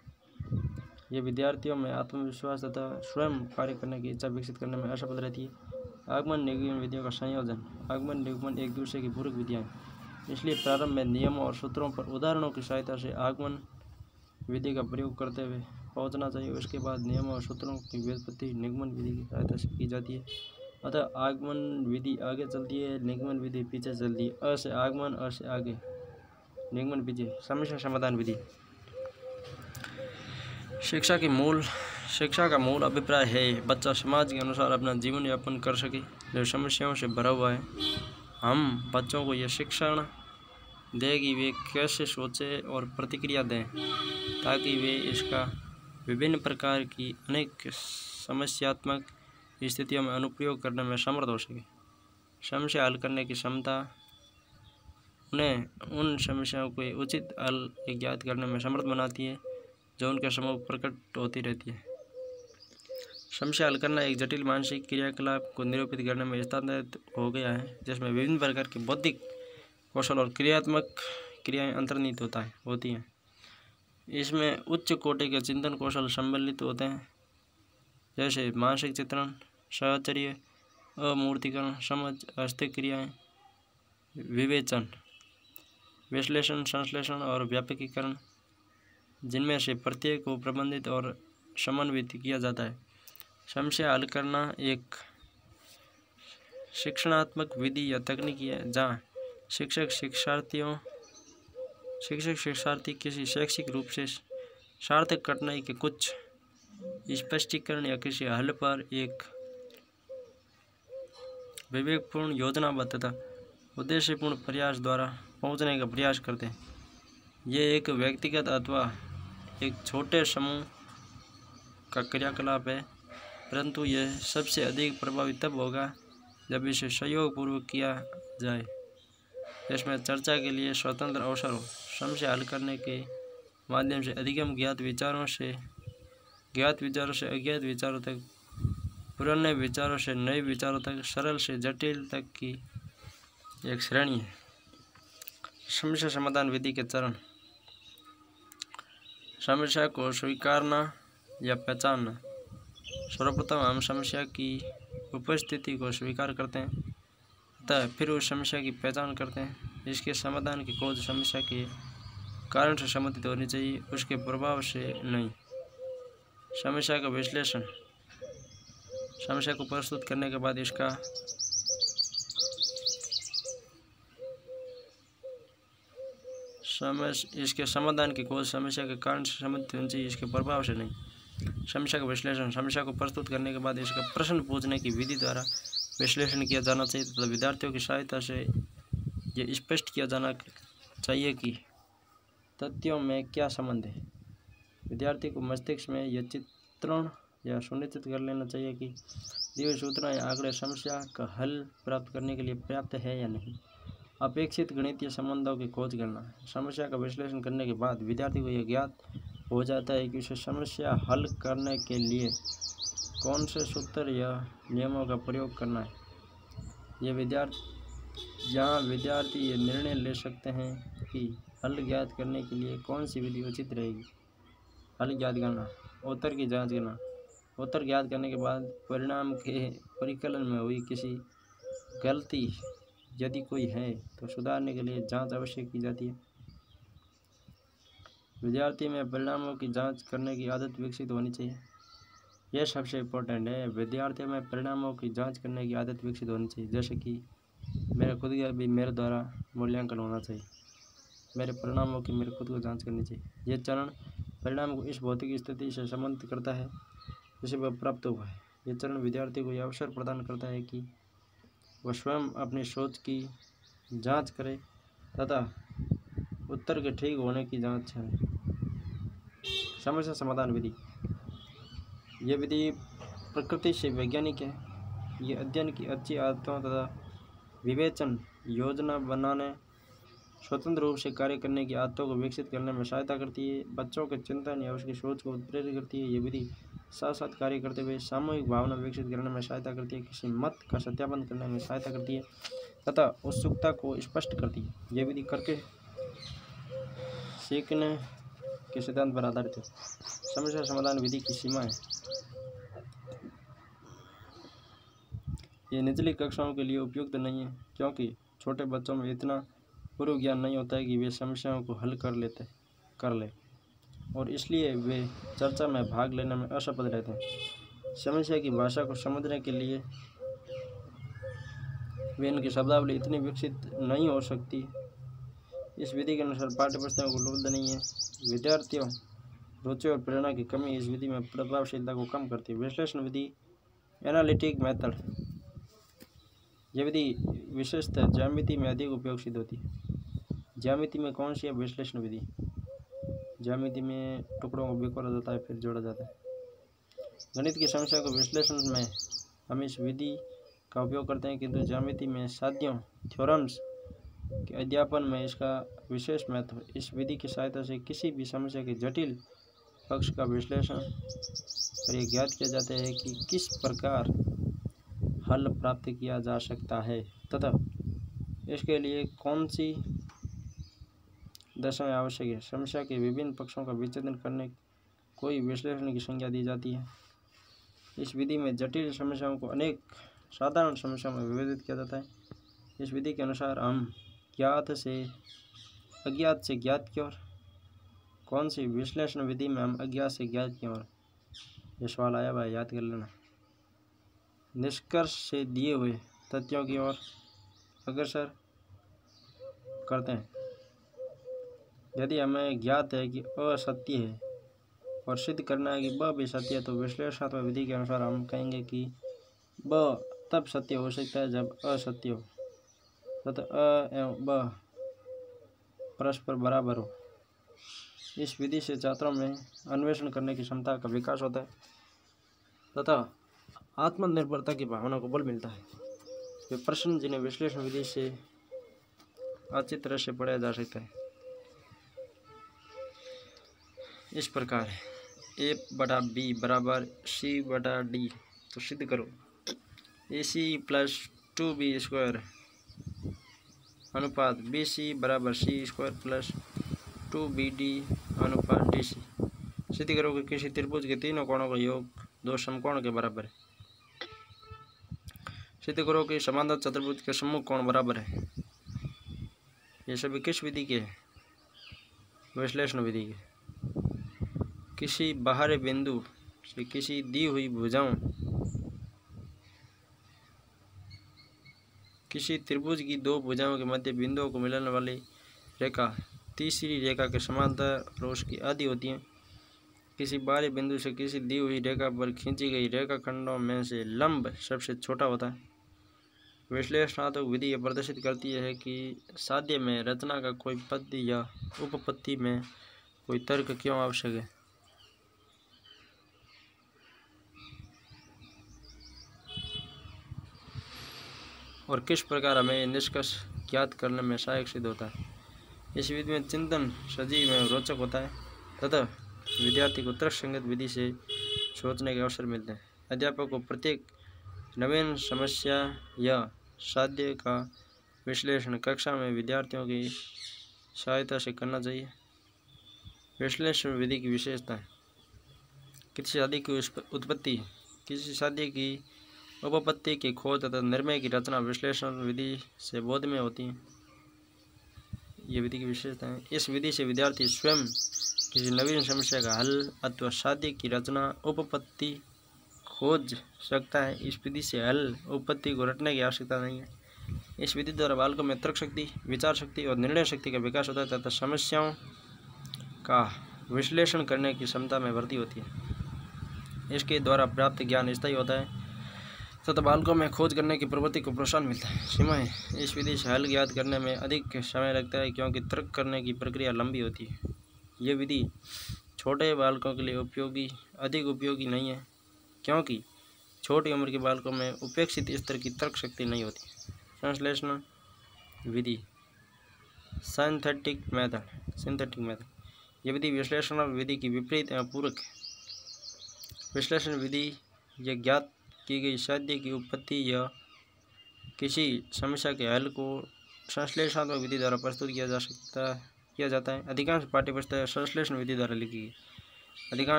ये विद्यार्थियों में आत्मविश्वास तथा स्वयं कार्य करने की इच्छा विकसित करने में असफल रहती है। आगमन निगमन विधियों का संयोजन। आगमन निगमन एक दूसरे की पूरक विधियाँ हैं, इसलिए प्रारंभ में नियमों और सूत्रों पर उदाहरणों की सहायता से आगमन विधि का प्रयोग करते हुए पहुंचना चाहिए। उसके बाद नियमों और सूत्रों की व्युत्पत्ति निगमन विधि की सहायता से की जाती है। अतः आगमन विधि आगे चलती है, निगमन विधि पीछे चलती है। अ से आगमन, अ से आगे, निगमन पीछे। समस्या समाधान विधि। शिक्षा का मूल अभिप्राय है बच्चा समाज के अनुसार अपना जीवन यापन कर सके जो समस्याओं से भरा हुआ है। हम बच्चों को यह शिक्षण दें कि वे कैसे सोचें और प्रतिक्रिया दें, ताकि वे इसका विभिन्न प्रकार की अनेक समस्यात्मक स्थितियों में अनुप्रयोग करने में समर्थ हो सके। समस्या हल करने की क्षमता उन्हें उन समस्याओं के उचित हल ज्ञात करने में समर्थ बनाती है जो उनके सम्मुख प्रकट होती रहती है। समस्या हल करना एक जटिल मानसिक क्रियाकलाप को निरूपित करने में स्थानांतरित हो गया है, जिसमें विभिन्न प्रकार के बौद्धिक कौशल और क्रियात्मक क्रियाएं अंतर्निहित होती हैं। इसमें उच्च कोटि के चिंतन कौशल सम्मिलित होते हैं, जैसे मानसिक चित्रण, साहचर्य, अमूर्तीकरण, समझ, हस्तक्षेप क्रियाएं, विवेचन, विश्लेषण, संश्लेषण और व्यापकीकरण, जिनमें से प्रत्येक को प्रबंधित और समन्वित किया जाता है। समस्या हल करना एक शिक्षणात्मक विधि या तकनीकी है जहाँ शिक्षक शिक्षार्थी किसी शैक्षिक रूप से सार्थक कठिनाई के कुछ स्पष्टीकरण या किसी हल पर एक विवेकपूर्ण, योजनाबद्ध तथा उद्देश्यपूर्ण प्रयास द्वारा पहुंचने का प्रयास करते हैं। ये एक व्यक्तिगत अथवा एक छोटे समूह का क्रियाकलाप है, परंतु यह सबसे अधिक प्रभावी तब होगा जब इसे सहयोगपूर्वक किया जाए। इसमें चर्चा के लिए स्वतंत्र अवसर हो, समस्या हल करने के माध्यम से अधिगम ज्ञात विचारों से अज्ञात विचारों तक, पुराने विचारों से नए विचारों तक, सरल से जटिल तक की एक श्रेणी है। समस्या समाधान विधि के चरण। समस्या को स्वीकारना या पहचानना। सर्वप्रथम हम समस्या की उपस्थिति को स्वीकार करते हैं, अतः फिर उस समस्या की पहचान करते हैं। इसके समाधान की खोज समस्या के कारण से संबंधित होनी चाहिए, उसके प्रभाव से नहीं। समस्या का विश्लेषण। समस्या को प्रस्तुत करने के बाद इसके समाधान की खोज समस्या के कारण से संबंधित होनी चाहिए, इसके प्रभाव से नहीं। समस्या का विश्लेषण। समस्या को प्रस्तुत करने के बाद इसका प्रश्न पूछने की विधि द्वारा विश्लेषण किया जाना चाहिए तथा विद्यार्थियों की सहायता से ये स्पष्ट किया जाना चाहिए कि तथ्यों में क्या संबंध है। विद्यार्थी को मस्तिष्क में यह चित्रण या सुनिश्चित कर लेना चाहिए कि दी हुई सूचना या आंकड़े समस्या का हल प्राप्त करने के लिए पर्याप्त है या नहीं। अपेक्षित गणितीय संबंधों की खोज करना। समस्या का विश्लेषण करने के बाद विद्यार्थी को यह ज्ञात हो जाता है कि उसे समस्या हल करने के लिए कौन से सूत्र या नियमों का प्रयोग करना है। यहाँ विद्यार्थी ये निर्णय ले सकते हैं कि हल ज्ञात करने के लिए कौन सी विधि उचित रहेगी। हल ज्ञात करना। उत्तर की जांच करना। उत्तर ज्ञात करने के बाद परिणाम के परिकलन में हुई किसी गलती यदि कोई है तो सुधारने के लिए जांच अवश्य की जाती है। विद्यार्थी में परिणामों की जांच करने की आदत विकसित होनी चाहिए। यह सबसे इम्पोर्टेंट है। विद्यार्थियों में परिणामों की जांच करने की आदत विकसित होनी चाहिए, जैसे कि मेरे खुद का भी मेरे द्वारा मूल्यांकन होना चाहिए। मेरे परिणामों की मेरे खुद को जांच करनी चाहिए। यह चरण परिणाम को इस भौतिक स्थिति से संबंधित करता है जिसे वह प्राप्त हुआ है। यह चरण विद्यार्थी को यह अवसर प्रदान करता है कि वह स्वयं अपनी सोच की जांच करे तथा उत्तर के ठीक होने की जांच करें। समस्या समाधान विधि। यह विधि प्रकृति से वैज्ञानिक है। यह अध्ययन की अच्छी आदतों तथा विवेचन, योजना बनाने, स्वतंत्र रूप से कार्य करने की आदतों को विकसित करने में सहायता करती है। बच्चों के चिंतन या उसकी सोच को प्रेरित करती है। यह विधि साथ साथ कार्य करते हुए सामूहिक भावना विकसित करने में सहायता करती है, किसी मत का सत्यापन करने में सहायता करती है तथा उत्सुकता को स्पष्ट करती है। यह विधि करके सीखने के सिद्धांत पर आधारित है। समस्या समाधान विधि की सीमाएं। ये निचली कक्षाओं के लिए उपयुक्त नहीं है, क्योंकि छोटे बच्चों में इतना पूर्व ज्ञान नहीं होता है कि वे समस्याओं को हल कर ले और इसलिए वे चर्चा में भाग लेने में असफल रहते हैं। समस्या की भाषा को समझने के लिए वे इनकी शब्दावली इतनी विकसित नहीं हो सकती। इस विधि के अनुसार पाठ्यपुस्तकों को उपलब्ध नहीं है। विद्यार्थियों रुचि और प्रेरणा की कमी इस विधि में प्रभावशीलता को कम करती है। विश्लेषण विधि, एनालिटिक मेथड। यह विधि विशेषतः ज्यामिति में अधिक उपयोग सिद्ध होती है। ज्यामिति में कौन सी है विश्लेषण विधि? ज्यामिति में टुकड़ों को बिखरा जाता है फिर जोड़ा जाता है। गणित की समस्या को विश्लेषण में हम इस विधि का उपयोग करते हैं, किंतु ज्यामिति में साध्यों, थ्योरम्स के अध्यापन में इसका विशेष महत्व है। इस विधि की सहायता से किसी भी समस्या के जटिल पक्ष का विश्लेषण कर यह ज्ञात किया जाता है कि किस प्रकार हल प्राप्त किया जा सकता है तथा इसके लिए कौन सी दशाएं आवश्यक है। समस्या के विभिन्न पक्षों का विच्छेदन करने कोई विश्लेषण की संख्या दी जाती है। इस विधि में जटिल समस्याओं को अनेक साधारण समस्याओं में विभाजित किया जाता है। इस विधि के अनुसार हम ज्ञात से अज्ञात से ज्ञात की ओर, कौन सी विश्लेषण विधि में हम अज्ञात से ज्ञात की ओर, ये सवाल आया भाई याद कर लेना। निष्कर्ष से दिए हुए तथ्यों की ओर अग्रसर करते हैं। यदि हमें ज्ञात है कि अ सत्य है और सिद्ध करना है कि ब भी सत्य है, तो विश्लेषणात्मक विधि के अनुसार हम कहेंगे कि ब तब सत्य हो सकता है जब असत्य हो तथा अ एवं ब परस्पर बराबर हो। इस विधि से छात्रों में अन्वेषण करने की क्षमता का विकास होता है तथा आत्मनिर्भरता की भावना को बल मिलता है। वे प्रश्न जिन्हें विश्लेषण विधि से अच्छी तरह से पढ़ा जा सकता है। इस प्रकार A/B बराबर C/D। तो सिद्ध करो AC प्लस 2B² अनुपात BC बराबर C² प्लस 2BD अनुपात DC। सिद्ध करो कि किसी त्रिभुज के तीनों कोणों का योग दो समकोण के बराबर है। सिद्ध करो कि समांतर चतुर्भुज के सम्मुख कोण बराबर है। ये सभी किस विधि के? विश्लेषण विधि के। किसी बाहरी बिंदु से किसी दी हुई भुजाओं किसी त्रिभुज की दो भुजाओं के मध्य बिंदुओं को मिलाने वाली रेखा तीसरी रेखा के समांतर और उसकी आधी होती है। किसी बाहरी बिंदु से किसी दी हुई रेखा पर खींची गई रेखाखंडों में से लंब सबसे छोटा होता है। विश्लेषणात्मक विधि यह प्रदर्शित करती है कि साध्य में रचना का कोई पद या उपपत्ति में कोई तर्क क्यों आवश्यक है। और किस प्रकार हमें निष्कर्ष ज्ञात करने में सहायक सिद्ध होता है। इस विधि में चिंतन सजीव में रोचक होता है तथा विद्यार्थी को तर्कसंगत विधि से सोचने के अवसर मिलते हैं। अध्यापक को प्रत्येक नवीन समस्या या साध्य का विश्लेषण कक्षा में विद्यार्थियों की सहायता से करना चाहिए। विश्लेषण विधि की विशेषता है। किसी साध्य की उत्पत्ति, किसी साध्य की उपपत्ति की खोज तथा निर्णय की रचना विश्लेषण विधि से बोध में होती है। ये विधि की विशेषता है। इस विधि से विद्यार्थी स्वयं किसी नवीन समस्या का हल अथवा साध्य की रचना उपपत्ति खोज सकता है। इस विधि से हल उपपत्ति को रटने की आवश्यकता नहीं है। इस विधि द्वारा बालकों में तर्क शक्ति, विचार शक्ति और निर्णय शक्ति का विकास होता है तथा समस्याओं का विश्लेषण करने की क्षमता में वृद्धि होती है। इसके द्वारा प्राप्त ज्ञान स्थायी होता है तथा बालकों में खोज करने की प्रवृत्ति को प्रोत्साहन मिलता है। सीमाएं, इस विधि से हल ज्ञात करने में अधिक समय लगता है क्योंकि तर्क करने की प्रक्रिया लंबी होती है। यह विधि छोटे बालकों के लिए अधिक उपयोगी नहीं है क्योंकि छोटी उम्र के बालकों में उपेक्षित स्तर की तर्क शक्ति नहीं होती। संश्लेषण विधि, सिंथेटिक मेथड। यह विधि विश्लेषण विधि की विपरीत एवं पूरक है। विश्लेषण विधि यह ज्ञात की गई साध्य की उत्पत्ति या किसी समस्या के हल को संश्लेषणात्मक विधि द्वारा प्रस्तुत किया जाता है। अधिकांश पाठ्यपुस्तकें संश्लेषण विधि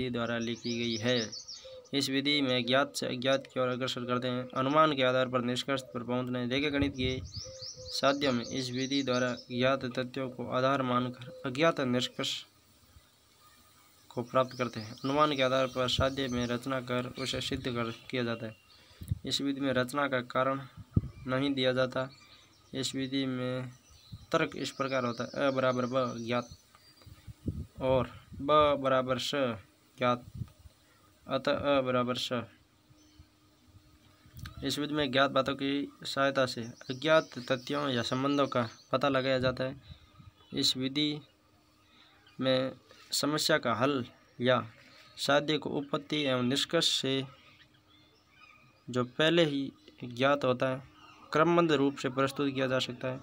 द्वारा लिखी गई है। इस विधि में ज्ञात से अज्ञात की ओर अग्रसर करते हैं। अनुमान के आधार पर निष्कर्ष पर पहुंचने रेखा गणित के साध्यों में इस विधि द्वारा ज्ञात तथ्यों को आधार मानकर अज्ञात निष्कर्ष को प्राप्त करते हैं। अनुमान के आधार पर साध्य में रचना कर उसे सिद्ध किया जाता है। इस विधि में रचना का कारण नहीं दिया जाता। इस विधि में तर्क इस प्रकार होता है: अ बराबर ब ज्ञात और ब बराबर स ज्ञात, अतः अ बराबर स। इस विधि में ज्ञात बातों की सहायता से अज्ञात तथ्यों या संबंधों का पता लगाया जाता है। इस विधि में समस्या का हल या साध्य को उत्पत्ति एवं निष्कर्ष से जो पहले ही ज्ञात होता है क्रमबद्ध रूप से प्रस्तुत किया जा सकता है,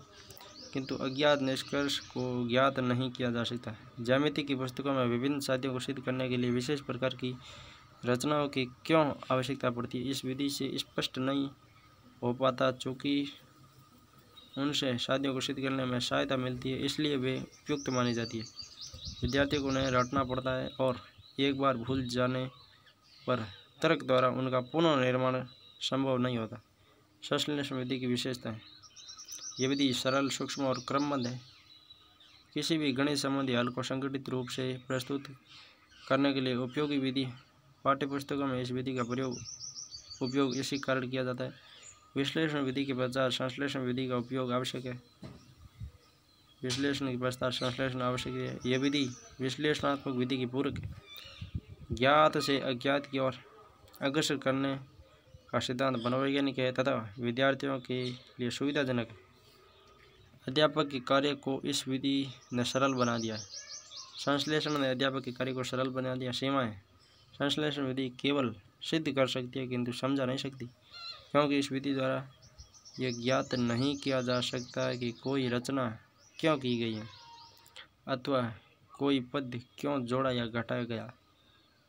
किंतु अज्ञात निष्कर्ष को ज्ञात नहीं किया जा सकता। ज्यामिति की पुस्तकों में विभिन्न साध्यों को सिद्ध करने के लिए विशेष प्रकार की रचनाओं की क्यों आवश्यकता पड़ती है, इस विधि से स्पष्ट नहीं हो पाता। चूँकि उनसे साध्यों को सिद्ध करने में सहायता मिलती है, इसलिए वे उपयुक्त मानी जाती है। विद्यार्थी को उन्हें रटना पड़ता है और एक बार भूल जाने पर तर्क द्वारा उनका पुनर्निर्माण संभव नहीं होता। संश्लेषण विधि की विशेषता है। यह विधि सरल, सूक्ष्म और क्रमबद्ध है। किसी भी गणित संबंधी हल को संगठित रूप से प्रस्तुत करने के लिए उपयोगी विधि। पाठ्यपुस्तकों में इस विधि का उपयोग इसी कारण किया जाता है। विश्लेषण विधि के पश्चात संश्लेषण विधि का उपयोग आवश्यक है। विश्लेषण के पश्चात संश्लेषण आवश्यक है। यह विधि विश्लेषणात्मक विधि की पूरक है। ज्ञात से अज्ञात की ओर अग्रसर करने का सिद्धांत मनोवैज्ञानिक है तथा विद्यार्थियों के लिए सुविधाजनक है। अध्यापक के कार्य को इस विधि ने सरल बना दिया है। संश्लेषण ने अध्यापक के कार्य को सरल बना दिया। सीमाएं, संश्लेषण विधि केवल सिद्ध कर सकती है किंतु समझा नहीं सकती, क्योंकि इस विधि द्वारा यह ज्ञात नहीं किया जा सकता कि कोई रचना क्यों की गई है, अथवा कोई पद क्यों जोड़ा या घटाया गया,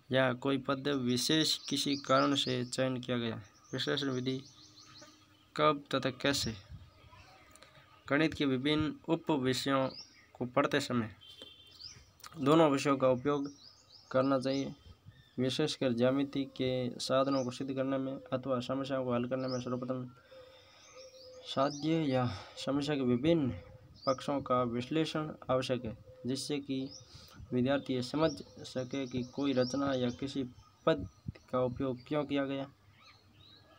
या कोई पद विशेष किसी कारण से चयन किया गया। विश्लेषण विधि कब तथा कैसे। गणित के विभिन्न उप विषयों को पढ़ते समय दोनों विषयों का उपयोग करना चाहिए। विशेषकर ज्यामिति के साधनों को सिद्ध करने में अथवा समस्याओं को हल करने में सर्वप्रथम साध्य या समस्या के विभिन्न पक्षों का विश्लेषण आवश्यक है, जिससे कि विद्यार्थी समझ सके कि कोई रचना या किसी पद का उपयोग क्यों किया गया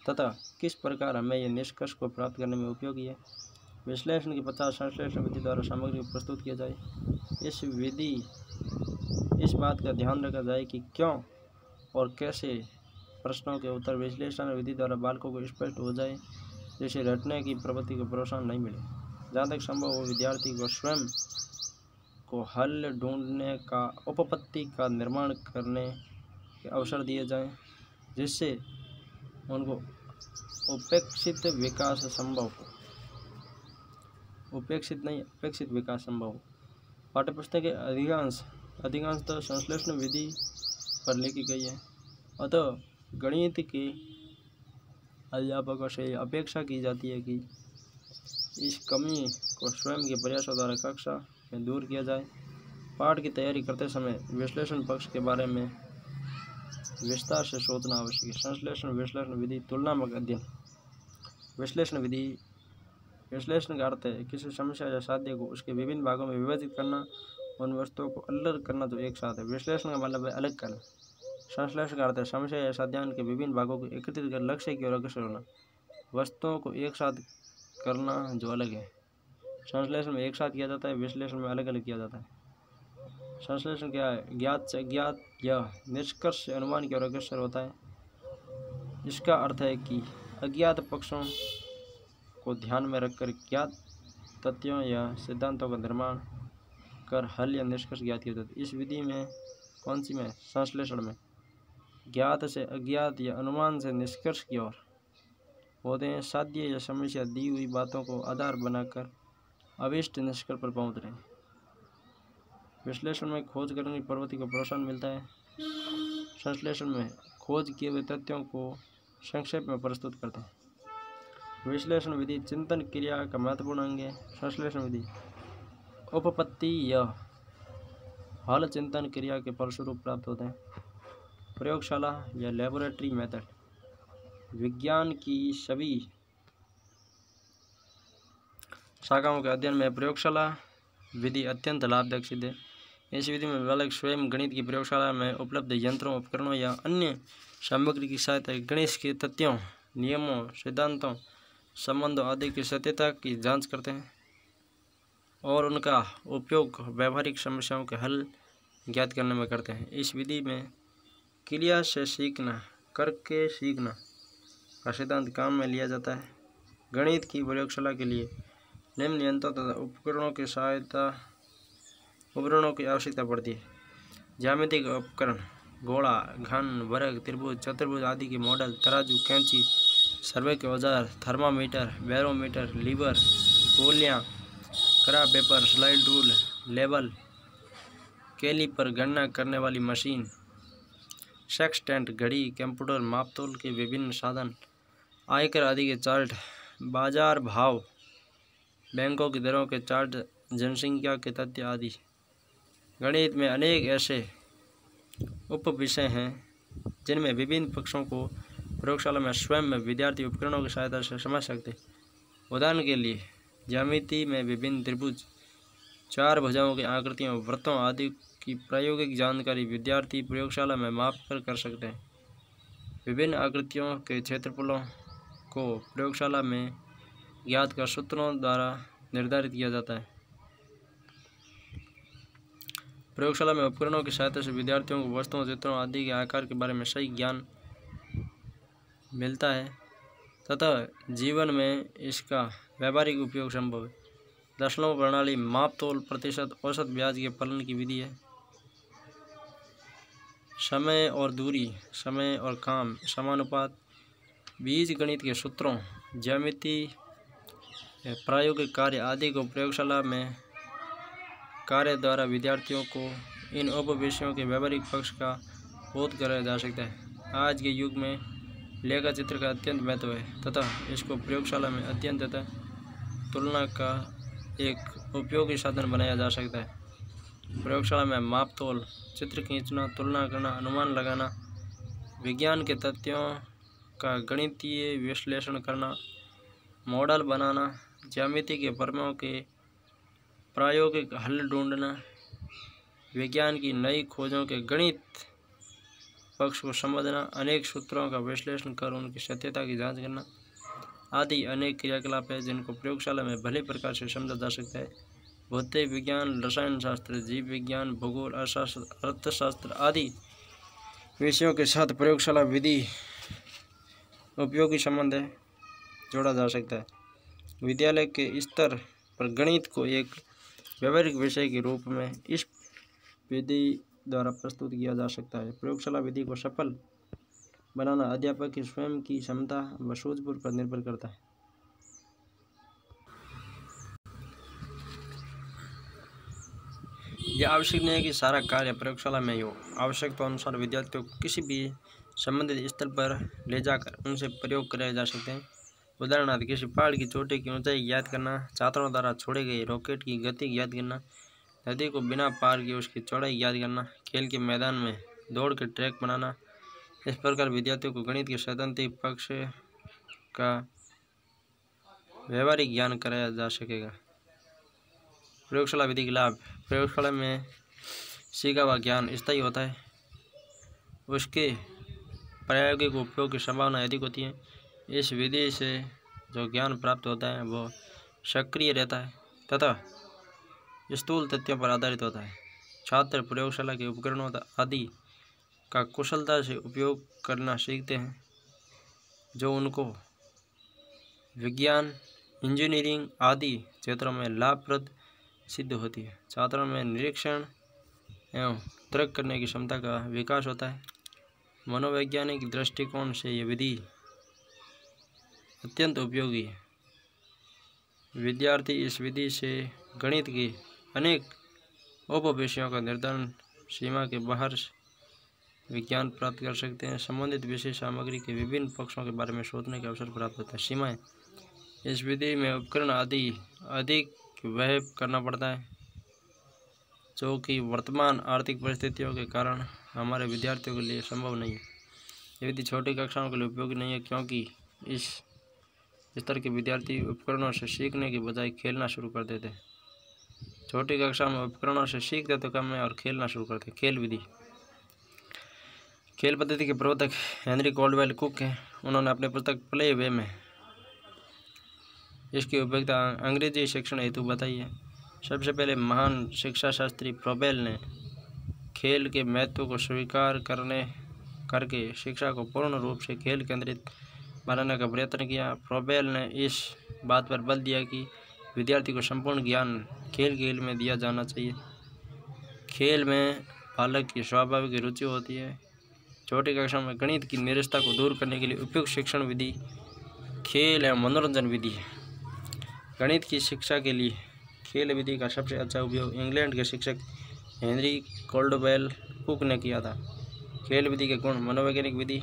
तथा किस प्रकार हमें यह निष्कर्ष को प्राप्त करने में उपयोगी है। विश्लेषण के पश्चात संश्लेषण विधि द्वारा सामग्री को प्रस्तुत किया जाए। इस बात का ध्यान रखा जाए कि क्यों और कैसे प्रश्नों के उत्तर विश्लेषण विधि द्वारा बालकों को स्पष्ट हो जाए, जिससे रटने की प्रवृत्ति को प्रोत्साहन नहीं मिले। जहाँ तक संभव हो विद्यार्थी को स्वयं को हल ढूंढने का उपपत्ति का निर्माण करने के अवसर दिए जाएं, जिससे उनको अपेक्षित विकास संभव हो। पाठ्यपुस्तक के अधिकांशतः संश्लेषण विधि पर लिखी गई है, अतः गणित के अध्यापकों से अपेक्षा की जाती है कि इस कमी को स्वयं के प्रयासों द्वारा कक्षा में दूर किया जाए। पाठ की तैयारी करते समय विश्लेषण पक्ष के बारे में विस्तार से सोचना आवश्यक है। संश्लेषण विश्लेषण विधि तुलनात्मक अध्ययन। विश्लेषण का अर्थ है किसी समस्या या साध्य को उसके विभिन्न भागों में विभाजित करना, उन वस्तुओं को अलग करना जो एक साथ है। विश्लेषण का मतलब है अलग करना। संश्लेषण का अर्थ है समस्या या साध्यान के विभिन्न भागों को एकत्रित कर लक्ष्य की ओर अग्रसर होना, वस्तुओं को एक साथ करना जो अलग है। संश्लेषण में एक साथ किया जाता है, विश्लेषण में अलग अलग किया जाता है। संश्लेषण क्या है? ज्ञात से अज्ञात या निष्कर्ष से अनुमान की ओर अग्रसर होता है। इसका अर्थ है कि अज्ञात पक्षों को ध्यान में रखकर ज्ञात तथ्यों या सिद्धांतों का निर्माण कर हल या निष्कर्ष ज्ञात किया जाता है। इस विधि में कौन सी में? संश्लेषण में ज्ञात से अज्ञात या अनुमान से निष्कर्ष की ओर होते हैं। साध्य या समस्या दी हुई बातों को आधार बनाकर अविष्ट निष्कर्ष पर पहुंच रहे हैं। विश्लेषण में खोज करने की प्रवृत्ति को प्रोत्साहन मिलता है। संश्लेषण में खोज किए हुए तथ्यों को संक्षेप में प्रस्तुत करते हैं। विश्लेषण विधि चिंतन क्रिया का महत्वपूर्ण अंग है। संश्लेषण विधि उपपत्ति या हल चिंतन क्रिया के फलस्वरूप प्राप्त होते हैं। प्रयोगशाला या लेबोरेटरी मेथड। विज्ञान की सभी शाखाओं के अध्ययन में प्रयोगशाला विधि अत्यंत लाभदायक सिद्ध है। इस विधि में बालक स्वयं गणित की प्रयोगशाला में उपलब्ध यंत्रों, उपकरणों या अन्य सामग्री की सहायता गणित के तथ्यों, नियमों, सिद्धांतों, संबंधों आदि की सत्यता की जांच करते हैं और उनका उपयोग व्यावहारिक समस्याओं के हल ज्ञात करने में करते हैं। इस विधि में क्रिया से सीखना, करके सीखना का सिद्धांत काम में लिया जाता है। गणित की प्रयोगशाला के लिए निम्न यंत्रों तथा उपकरणों की आवश्यकता पड़ती है। ज्यामितिक उपकरण, गोला, घन, वर्ग, त्रिभुज, चतुर्भुज आदि के मॉडल, तराजू, कैंची, सर्वे के औजार, थर्मामीटर, बैरोमीटर, लीवर, गोलियां, करा paper, slide rule, label, calliper, गणना करने वाली मशीन, सेक्सटेंट, घड़ी, कंप्यूटर, मापतोल के विभिन्न साधन, आयकर आदि के चार्ट, बाजार भाव, बैंकों की दरों के चार्ट, जनसंख्या के तथ्य आदि। गणित में अनेक ऐसे उप विषय हैं जिनमें विभिन्न पक्षों को प्रयोगशाला में स्वयं में विद्यार्थी उपकरणों की सहायता से समझ सकते। उदाहरण के लिए ज्यामिति में विभिन्न त्रिभुज, चार भुजाओं की आकृतियों, वृत्तों आदि की प्रायोगिक जानकारी विद्यार्थी प्रयोगशाला में माप कर सकते हैं। विभिन्न आकृतियों के क्षेत्रफलों को प्रयोगशाला में ज्ञात कर सूत्रों द्वारा निर्धारित किया जाता है। प्रयोगशाला में उपकरणों की सहायता से विद्यार्थियों को वस्तुओं, चित्रों आदि के आकार के बारे में सही ज्ञान मिलता है तथा जीवन में इसका व्यावहारिक उपयोग संभव है। दशमलव प्रणाली, मापतोल, प्रतिशत, औसत ब्याज के फलन की विधि है। समय और दूरी, समय और काम, समानुपात, बीज गणित के सूत्रों, ज्यामिति प्रायोगिक कार्य आदि को प्रयोगशाला में कार्य द्वारा विद्यार्थियों को इन उपविषयों के व्यावहारिक पक्ष का बोध कराया जा सकता है। आज के युग में लेखा चित्र का अत्यंत महत्व है तथा इसको प्रयोगशाला में अध्ययन तथा तुलना का एक उपयोगी साधन बनाया जा सकता है। प्रयोगशाला में माप तोल, चित्र खींचना, तुलना करना, अनुमान लगाना, विज्ञान के तथ्यों का गणितीय विश्लेषण करना, मॉडल बनाना, ज्यामिति के प्रमेयों के प्रायोगिक हल ढूंढना, विज्ञान की नई खोजों के गणित पक्ष को समझना, अनेक सूत्रों का विश्लेषण कर उनकी सत्यता की जांच करना आदि अनेक क्रियाकलाप है जिनको प्रयोगशाला में भले प्रकार से समझा जा सकता है। भौतिक विज्ञान, रसायन शास्त्र, जीव विज्ञान, भूगोल, अर्थशास्त्र, अर्थशास्त्र आदि विषयों के साथ प्रयोगशाला विधि उपयोगी संबंध जोड़ा जा सकता है। विद्यालय के स्तर पर गणित को एक व्यावहारिक विषय के रूप में इस विधि द्वारा प्रस्तुत किया जा सकता है। प्रयोगशाला विधि को सफल बनाना अध्यापक की स्वयं की क्षमता व सूझबूझ पर निर्भर करता है। यह आवश्यक नहीं है कि सारा कार्य प्रयोगशाला में ही हो। आवश्यकता अनुसार विद्यार्थियों को किसी भी संबंधित स्थल पर ले जाकर उनसे प्रयोग कराए जा सकते हैं। उदाहरणार्थ किसी पहाड़ की चोटी की ऊंचाई याद करना, छात्रों द्वारा छोड़े गए रॉकेट की गति याद करना, नदी को बिना पार किए उसकी चौड़ाई याद करना, खेल के मैदान में दौड़ के ट्रैक बनाना। इस प्रकार विद्यार्थियों को गणित के सैद्धांतिक पक्ष का व्यवहारिक ज्ञान कराया जा सकेगा। प्रयोगशाला विधि के लाभ। प्रयोगशाला में सीखा हुआ ज्ञान स्थायी होता है, उसके प्रायोगिक उपयोग की संभावना अधिक होती है। इस विधि से जो ज्ञान प्राप्त होता है वो सक्रिय रहता है तथा स्थूल तथ्यों पर आधारित होता है। छात्र प्रयोगशाला के उपकरणों आदि का कुशलता से उपयोग करना सीखते हैं जो उनको विज्ञान, इंजीनियरिंग आदि क्षेत्रों में लाभप्रद सिद्ध होती है। छात्रों में निरीक्षण एवं तर्क करने की क्षमता का विकास होता है। मनोवैज्ञानिक दृष्टिकोण से यह विधि अत्यंत उपयोगी है। विद्यार्थी इस विधि से गणित के अनेक उपविषयों का निर्धारण सीमा के बाहर विज्ञान प्राप्त कर सकते हैं। संबंधित विषय सामग्री के विभिन्न पक्षों के बारे में सोचने का अवसर प्राप्त होता है। सीमाएं। इस विधि में उपकरण आदि अधिक व्यय करना पड़ता है जो कि वर्तमान आर्थिक परिस्थितियों के कारण हमारे विद्यार्थियों के लिए संभव नहीं है। ये विधि छोटी कक्षाओं के लिए उपयोगी नहीं है क्योंकि इस स्तर के विद्यार्थी उपकरणों से सीखने के बजाय खेलना शुरू कर देते हैं। छोटी कक्षा में उपकरणों से सीखते तो कम है और खेलना शुरू करते हैं। खेल विधि। खेल पद्धति के प्रवर्तक हेनरी कॉल्डवेल कुक हैं। उन्होंने अपने पुस्तक प्ले वे में इसकी उपयोगिता अंग्रेजी शिक्षण हेतु बताई है। सबसे पहले महान शिक्षा शास्त्री फ्रोबेल ने खेल के महत्व को स्वीकार करके शिक्षा को पूर्ण रूप से खेल केंद्रित बनाने का प्रयत्न किया। फ्रोबेल ने इस बात पर बल दिया कि विद्यार्थी को संपूर्ण ज्ञान खेल में दिया जाना चाहिए। खेल में बालक की स्वाभाविक रुचि होती है। छोटी कक्षा में गणित की निरस्ता को दूर करने के लिए उपयुक्त शिक्षण विधि खेल एवं मनोरंजन विधि है। गणित की शिक्षा के लिए खेल विधि का सबसे अच्छा उपयोग इंग्लैंड के शिक्षक हेनरी कॉल्डवेल कुक ने किया था। खेल विधि के गुण। मनोवैज्ञानिक विधि।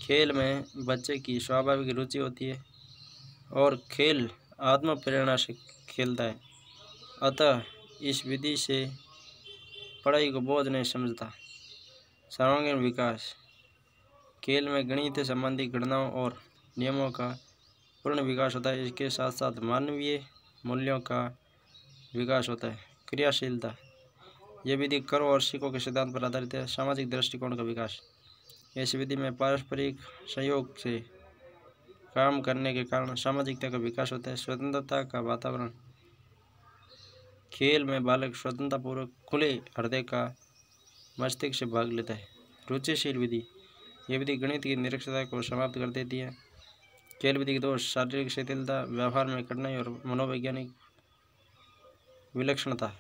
खेल में बच्चे की स्वाभाविक रुचि होती है और खेल आत्म प्रेरणा से खेलता है, अतः इस विधि से पढ़ाई को बोझ नहीं समझता। सर्वांगीण विकास। खेल में गणित संबंधी गणनाओं और नियमों का पूर्ण विकास होता है। इसके साथ साथ मानवीय मूल्यों का विकास होता है। क्रियाशीलता। यह विधि करो और सीखो के सिद्धांत पर आधारित है। सामाजिक दृष्टिकोण का विकास। इस विधि में पारस्परिक सहयोग से काम करने के कारण सामाजिकता का विकास होता है। स्वतंत्रता का वातावरण। खेल में बालक स्वतंत्रतापूर्वक खुले हृदय का मस्तिष्क से भाग लेता है। रुचिशील विधि। यह विधि गणित की निरक्षरता को समाप्त कर देती है। खेल विधि के दोष। शारीरिक शिथिलता, व्यवहार में कठिनाई और मनोवैज्ञानिक विलक्षणता।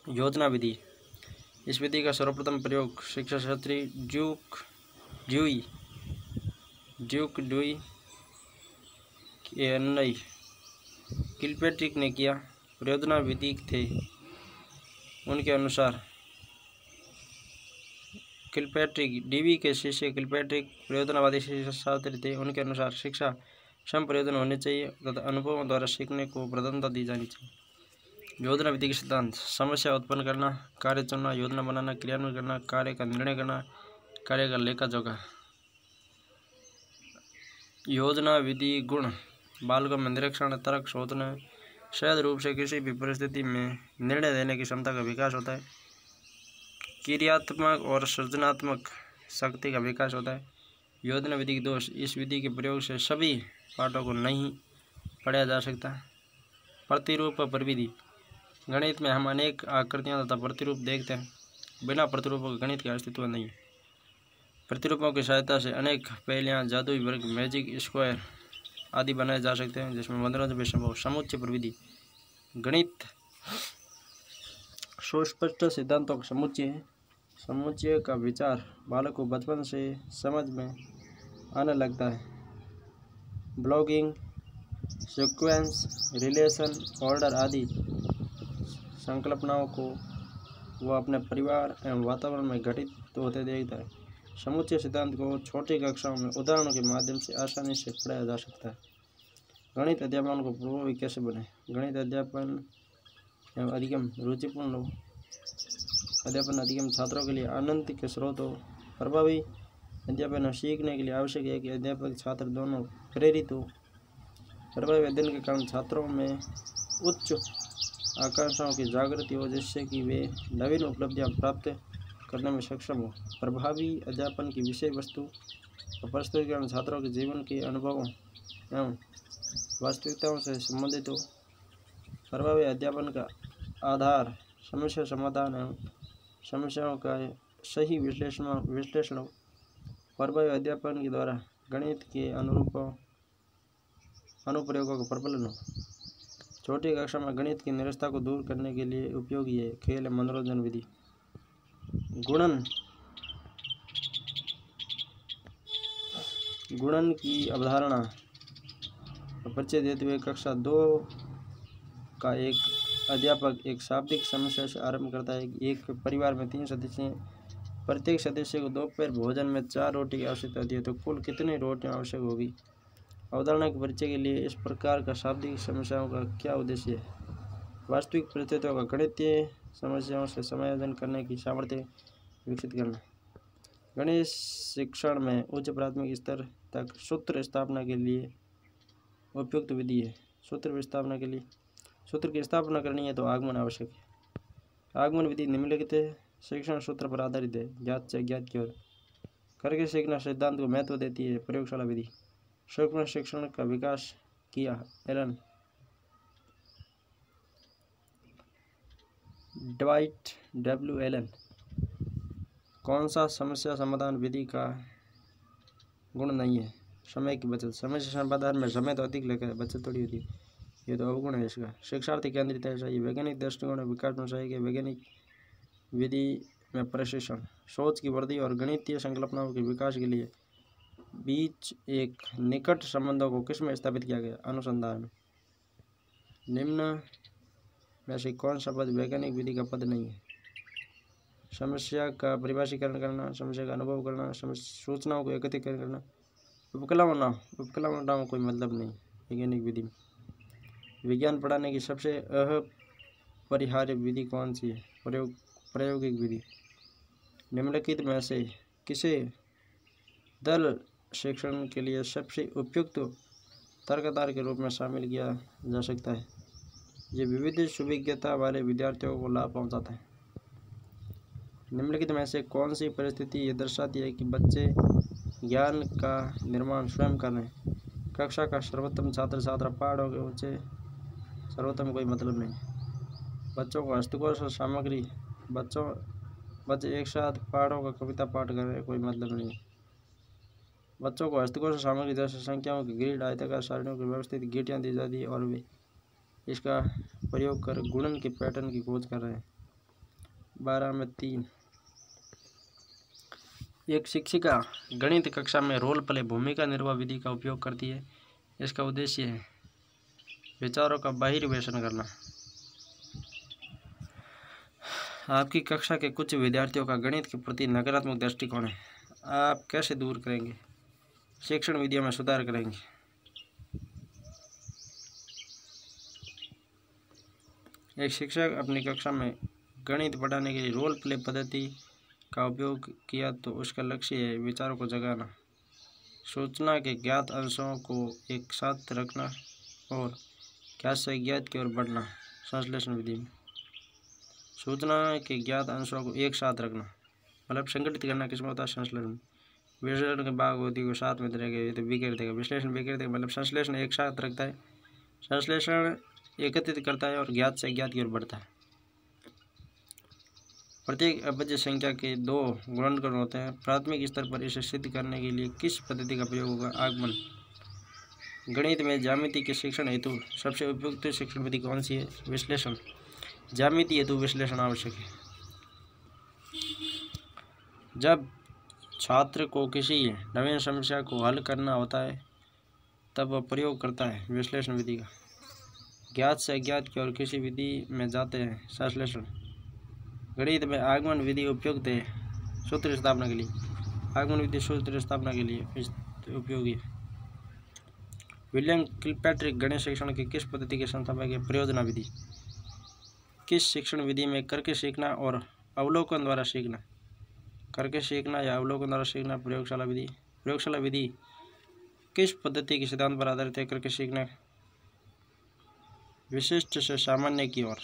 योजना विधि। इस विधि का सर्वप्रथम प्रयोग शिक्षा शास्त्री ड्यूक ड्यूई के अन्वय किलपैट्रिक ने किया। प्रयोजना विधि थे उनके अनुसार किलपैट्रिक डीवी के शिष्य किलपैट्रिक प्रयोजनवादी शास्त्री थे। उनके अनुसार शिक्षा स्वयं प्रयोजन होने चाहिए तथा अनुभवों द्वारा सीखने को प्रधानता दी जानी चाहिए। योजना विधि के सिद्धांत: समस्या उत्पन्न करना, कार्य चुनना, योजना बनाना, क्रियान्वयन करना, कार्य का निर्णय करना, कार्य का लेखा जोखा। योजना विधि गुण: बालकों में निरीक्षण, तर्क, सोचना, सहज रूप से किसी भी परिस्थिति में निर्णय देने की क्षमता का विकास होता है। क्रियात्मक और सृजनात्मक शक्ति का विकास होता है। योजना विधि के दोष: इस विधि के प्रयोग से सभी पाठों को नहीं पढ़ा जा सकता। प्रतिरूप प्रविधि: गणित में हम अनेक आकृतियां तथा प्रतिरूप देखते हैं। बिना प्रतिरूपों के गणित का अस्तित्व नहीं है। प्रतिरूपों की सहायता से अनेक पहेलियां, जादुई वर्ग, मैजिक स्क्वायर आदि बनाए जा सकते हैं, जिसमें मनोरंजन भी संभव। समुच्चय प्रविधि: गणित सुस्पष्ट सिद्धांतों का समुच्चय है। समुच्चय का विचार बालक को बचपन से समझ में आने लगता है। ब्लॉकिंग, सीक्वेंस, रिलेशन, ऑर्डर आदि संकल्पनाओं को वह अपने परिवार एवं वातावरण में घटित होते देखता है। समुच्चय सिद्धांत को छोटी कक्षाओं में उदाहरणों के माध्यम से आसानी से पढ़ाया जा सकता है। गणित अध्यापन को प्रभावी कैसे बने? गणित अध्यापन एवं अधिगम रुचिपूर्ण हो। अध्यापन अधिगम छात्रों के लिए आनंद के स्रोत हो। प्रभावी अध्यापन और सीखने के लिए आवश्यक है कि अध्यापक छात्र दोनों प्रेरित हो। प्रभावी अध्ययन के कारण छात्रों में उच्च आकांक्षाओं की जागृति हो, जिससे कि वे नवीन उपलब्धियां प्राप्त करने में सक्षम हो। प्रभावी अध्यापन की विषय वस्तु और प्रस्तुतिकरण छात्रों के जीवन के अनुभवों एवं वास्तविकताओं से संबंधित हो। प्रभावी अध्यापन का आधार समस्या समाधान एवं समस्याओं का सही विश्लेषण हो। प्रभावी अध्यापन के द्वारा गणित के अनुप्रयोगों का प्रबंधन हो। छोटी कक्षा में गणित की निरस्ता को दूर करने के लिए उपयोगी है खेल मनोरंजन विधि। गुणन की अवधारणा का परिचय देते हुए कक्षा 2 का एक अध्यापक एक शाब्दिक समस्या से आरंभ करता है। एक परिवार में 3 सदस्य हैं। प्रत्येक सदस्य को दोपहर भोजन में 4 रोटी की आवश्यकता होती है, तो कुल कितनी रोटियां आवश्यक होगी? अवधारणा के परिचय के लिए इस प्रकार का शाब्दिक समस्याओं का क्या उद्देश्य है? वास्तविक परिस्थितियों का गणितीय समस्याओं से समायोजन करने की सामर्थ्य विकसित करना। गणित शिक्षण में उच्च प्राथमिक स्तर तक सूत्र स्थापना के लिए उपयुक्त विधि है। सूत्र की स्थापना करनी है तो आगमन आवश्यक है। आगमन विधि निम्नलिखित शिक्षण सूत्र पर आधारित है। ज्ञात से ज्ञात की ओर करके सीखना सिद्धांत को महत्व देती है। प्रयोगशाला विधि सूक्ष्म शिक्षण का विकास किया। Dwight W Allen. कौन सा समस्या समाधान विधि का गुण नहीं है? समय की बचत। समस्या समाधान में समय तो अधिक लगता है, बचत थोड़ी होती है, ये तो अवगुण है इसका। शिक्षार्थी केंद्रित है चाहिए। वैज्ञानिक दृष्टिकोण विकास में चाहिए। वैज्ञानिक विधि में प्रशिक्षण, सोच की वृद्धि और गणितीय संकल्पनाओं के विकास के लिए बीच एक निकट संबंधों को किसमें स्थापित किया गया? अनुसंधान। निम्न में से कौन सा पद वैज्ञानिक विधि का पद नहीं है? समस्या का परिभाषीकरण करना, समस्या का अनुभव करना, सूचनाओं को एकत्रित करना, उपकलमनाओं कोई मतलब नहीं वैज्ञानिक विधि में। विज्ञान पढ़ाने की सबसे अपरिहार्य विधि कौन सी है? प्रायोगिक विधि। निम्नलिखित में से किसे दल शिक्षण के लिए सबसे उपयुक्त तर्कधार के रूप में शामिल किया जा सकता है? ये विविध सुविज्ञता वाले विद्यार्थियों को लाभ पहुंचाता है। निम्नलिखित में से कौन सी परिस्थिति ये दर्शाती है कि बच्चे ज्ञान का निर्माण स्वयं कर रहे हैं? कक्षा का सर्वोत्तम छात्र पहाड़ों के ऊंचे सर्वोत्तम कोई मतलब नहीं। बच्चों को हस्तकोश और सामग्री, बच्चे एक साथ पहाड़ों का कविता पाठ कर रहे हैं, कोई मतलब नहीं। बच्चों को हस्तकोश और सामग्री जैसे संख्याओं की ग्रिड, आयताकार सारणियों की व्यवस्थित गीटियाँ दी जाती है और वे इसका प्रयोग कर गुणन के पैटर्न की खोज कर रहे हैं। 12 में 3। एक शिक्षिका गणित कक्षा में रोल प्ले भूमिका निर्वाह विधि का उपयोग करती है। इसका उद्देश्य है विचारों का बहिर्वेशन करना। आपकी कक्षा के कुछ विद्यार्थियों का गणित के प्रति नकारात्मक दृष्टिकोण है, आप कैसे दूर करेंगे? शिक्षण विधियों में सुधार करेंगे। एक शिक्षक अपनी कक्षा में गणित पढ़ाने के लिए रोल प्ले पद्धति का उपयोग किया तो उसका लक्ष्य है विचारों को जगाना, सूचना के ज्ञात अंशों को एक साथ रखना और ज्ञात से ज्ञात की ओर बढ़ना। संश्लेषण विधि में सूचना के ज्ञात अंशों को एक साथ रखना मतलब संगठित करना किसमें होता है? संश्लेषण। विश्लेषण के भाग होती को साथ में रहेगा तो बिखेर देगा। विश्लेषण बिखेर देगा मतलब संश्लेषण एक साथ रखता है, संश्लेषण एकत्रित करता है और ज्ञात से ज्ञात की ओर बढ़ता है। प्रत्येक अभेद्य संख्या के 2 गुणनखंड होते हैं। प्राथमिक स्तर पर इसे सिद्ध करने के लिए किस पद्धति का प्रयोग होगा? आगमन। गणित में ज्यामिति के शिक्षण हेतु सबसे उपयुक्त शिक्षण विधि कौन सी है? विश्लेषण। ज्यामिति हेतु विश्लेषण आवश्यक है। जब छात्र को किसी नवीन समस्या को हल करना होता है तब वह प्रयोग करता है विश्लेषण विधि का। ज्ञात से अज्ञात की ओर किसी विधि में जाते हैं संश्लेषण। गणित में आगमन विधि उपयुक्त है सूत्र स्थापना के लिए। आगमन विधि सूत्र स्थापना के लिए उपयोगी है। विलियम किलपैट्रिक गणित शिक्षण की किस पद्धति के संस्थापक है? प्रयोजना विधि। किस शिक्षण विधि में करके सीखना और अवलोकन द्वारा सीखना, करके सीखना या अवलोकन द्वारा सीखना? प्रयोगशाला विधि। प्रयोगशाला विधि किस पद्धति के सिद्धांत पर आधारित है? करके सीखना। विशिष्ट से सामान्य की ओर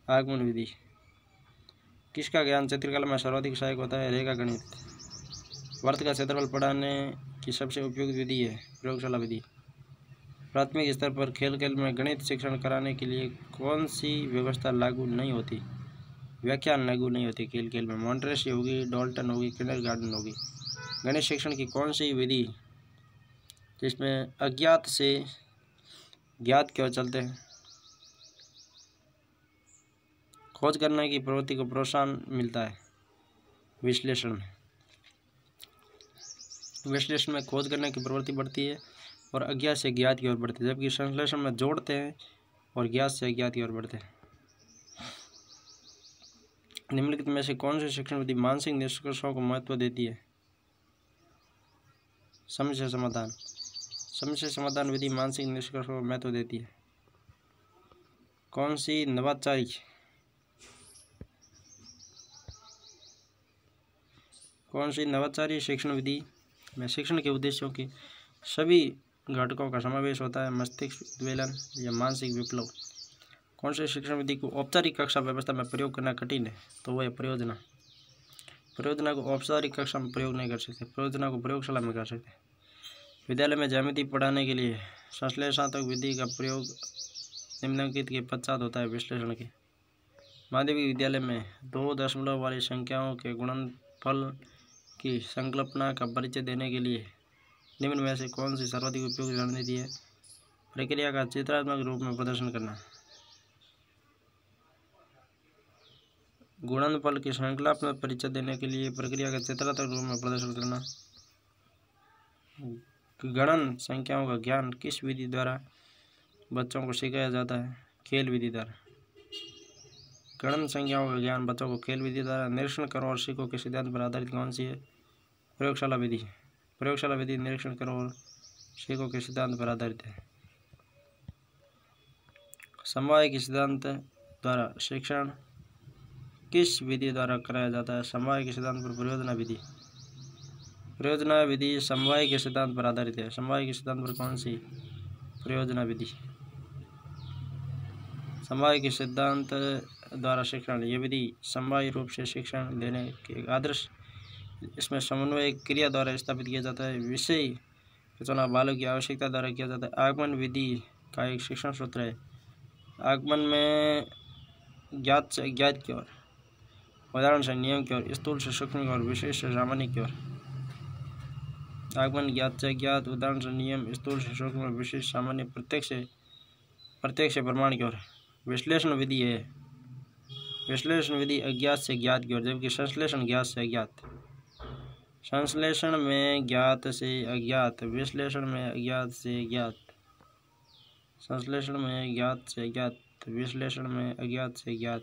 आगमन विधि। किसका ज्ञान चित्रकला में सर्वाधिक सहायक होता है? रेखा गणित। वर्त का क्षेत्रफल पढ़ाने की सबसे उपयुक्त विधि है प्रयोगशाला विधि। प्राथमिक स्तर पर खेल खेल में गणित शिक्षण कराने के लिए कौन सी व्यवस्था लागू नहीं होती? व्याख्यान लागू नहीं होती खेल खेल में। मॉन्टेसरी होगी, डॉल्टन होगी, किंडरगार्टन होगी। गणित शिक्षण की कौन सी विधि जिसमें अज्ञात से ज्ञात की ओर चलते हैं? खोज करने की प्रवृत्ति को प्रोत्साहन मिलता है विश्लेषण में। विश्लेषण में खोज करने की प्रवृत्ति बढ़ती है और अज्ञात से ज्ञात की ओर बढ़ती है, जबकि संश्लेषण में जोड़ते हैं और ज्ञात से अज्ञात की ओर बढ़ते हैं। निम्नलिखित में से कौन सी शिक्षण विधि मानसिक निष्कर्षों को महत्व देती है? समस्या समाधान। समस्या समाधान विधि मानसिक निष्कर्षों को महत्व देती है। कौन सी नवाचारी शिक्षण विधि में शिक्षण के उद्देश्यों के सभी घटकों का समावेश होता है? मस्तिष्क उद्वेलन या मानसिक विप्लव। कौन से शिक्षण विधि को औपचारिक कक्षा व्यवस्था में प्रयोग करना कठिन है? तो वह है प्रयोजना। प्रयोजना को औपचारिक कक्षा में प्रयोग नहीं कर सकते, प्रयोजना को प्रयोगशाला में कर सकते। विद्यालय में ज्यामिति पढ़ाने के लिए संश्लेषणात्मक विधि का प्रयोग निम्नलिखित के पश्चात होता है विश्लेषण के। माध्यमिक विद्यालय में 2 दशमलव वाली संख्याओं के गुणनफल की संकल्पना का परिचय देने के लिए निम्न में से कौन सी सर्वाधिक उपयोगी रणनीति है? प्रक्रिया का चित्रात्मक रूप में प्रदर्शन करना। गुणनफल की संकल्पनात्मक परिचय देने के लिए प्रक्रिया का चित्रात्मक रूप में प्रदर्शन करना। गणन संख्याओं का ज्ञान किस विधि द्वारा बच्चों को सिखाया जाता है? खेल विधि द्वारा। गणन संख्याओं का ज्ञान बच्चों को खेल विधि द्वारा। निरीक्षण करो और सीखो के सिद्धांत पर आधारित कौन सी है? प्रयोगशाला विधि। प्रयोगशाला विधि निरीक्षण करो और सीखो के सिद्धांत पर आधारित है। समवाय के सिद्धांत द्वारा शिक्षण किस विधि द्वारा कराया जाता है? समवाय के सिद्धांत पर प्रयोजना विधि। प्रयोजना विधि समवाय के सिद्धांत पर आधारित है। समवाय के सिद्धांत पर कौन सी? प्रयोजना विधि। समवाय के सिद्धांत द्वारा शिक्षण, यह विधि समवाय रूप से शिक्षण देने के आदर्श, इसमें समन्वय क्रिया द्वारा स्थापित किया जाता है। विषय का चुनाव बालक की आवश्यकता द्वारा किया जाता है। आगमन विधि का एक शिक्षण सूत्र है। आगमन में ज्ञात से अज्ञात की ओर, उदाहरण से नियम की ओर, स्थूल से सूक्ष्म की ओर, विशेष से सामान्य की ओर। आगमन ज्ञात से अज्ञात, उदाहरण से नियम, स्थूल से सूक्ष्म, विशेष सामान्य, प्रत्येक से प्रमाण की ओर। विश्लेषण विधि है। विश्लेषण विधि अज्ञात से ज्ञात की ओर, जबकि संश्लेषण ज्ञात से अज्ञात। संश्लेषण में ज्ञात से अज्ञात, विश्लेषण में अज्ञात से ज्ञात। संश्लेषण में ज्ञात से ज्ञात, विश्लेषण में अज्ञात से ज्ञात।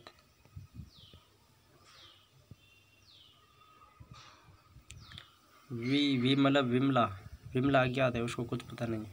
वी मतलब विमला, विमला अज्ञात है, उसको कुछ पता नहीं।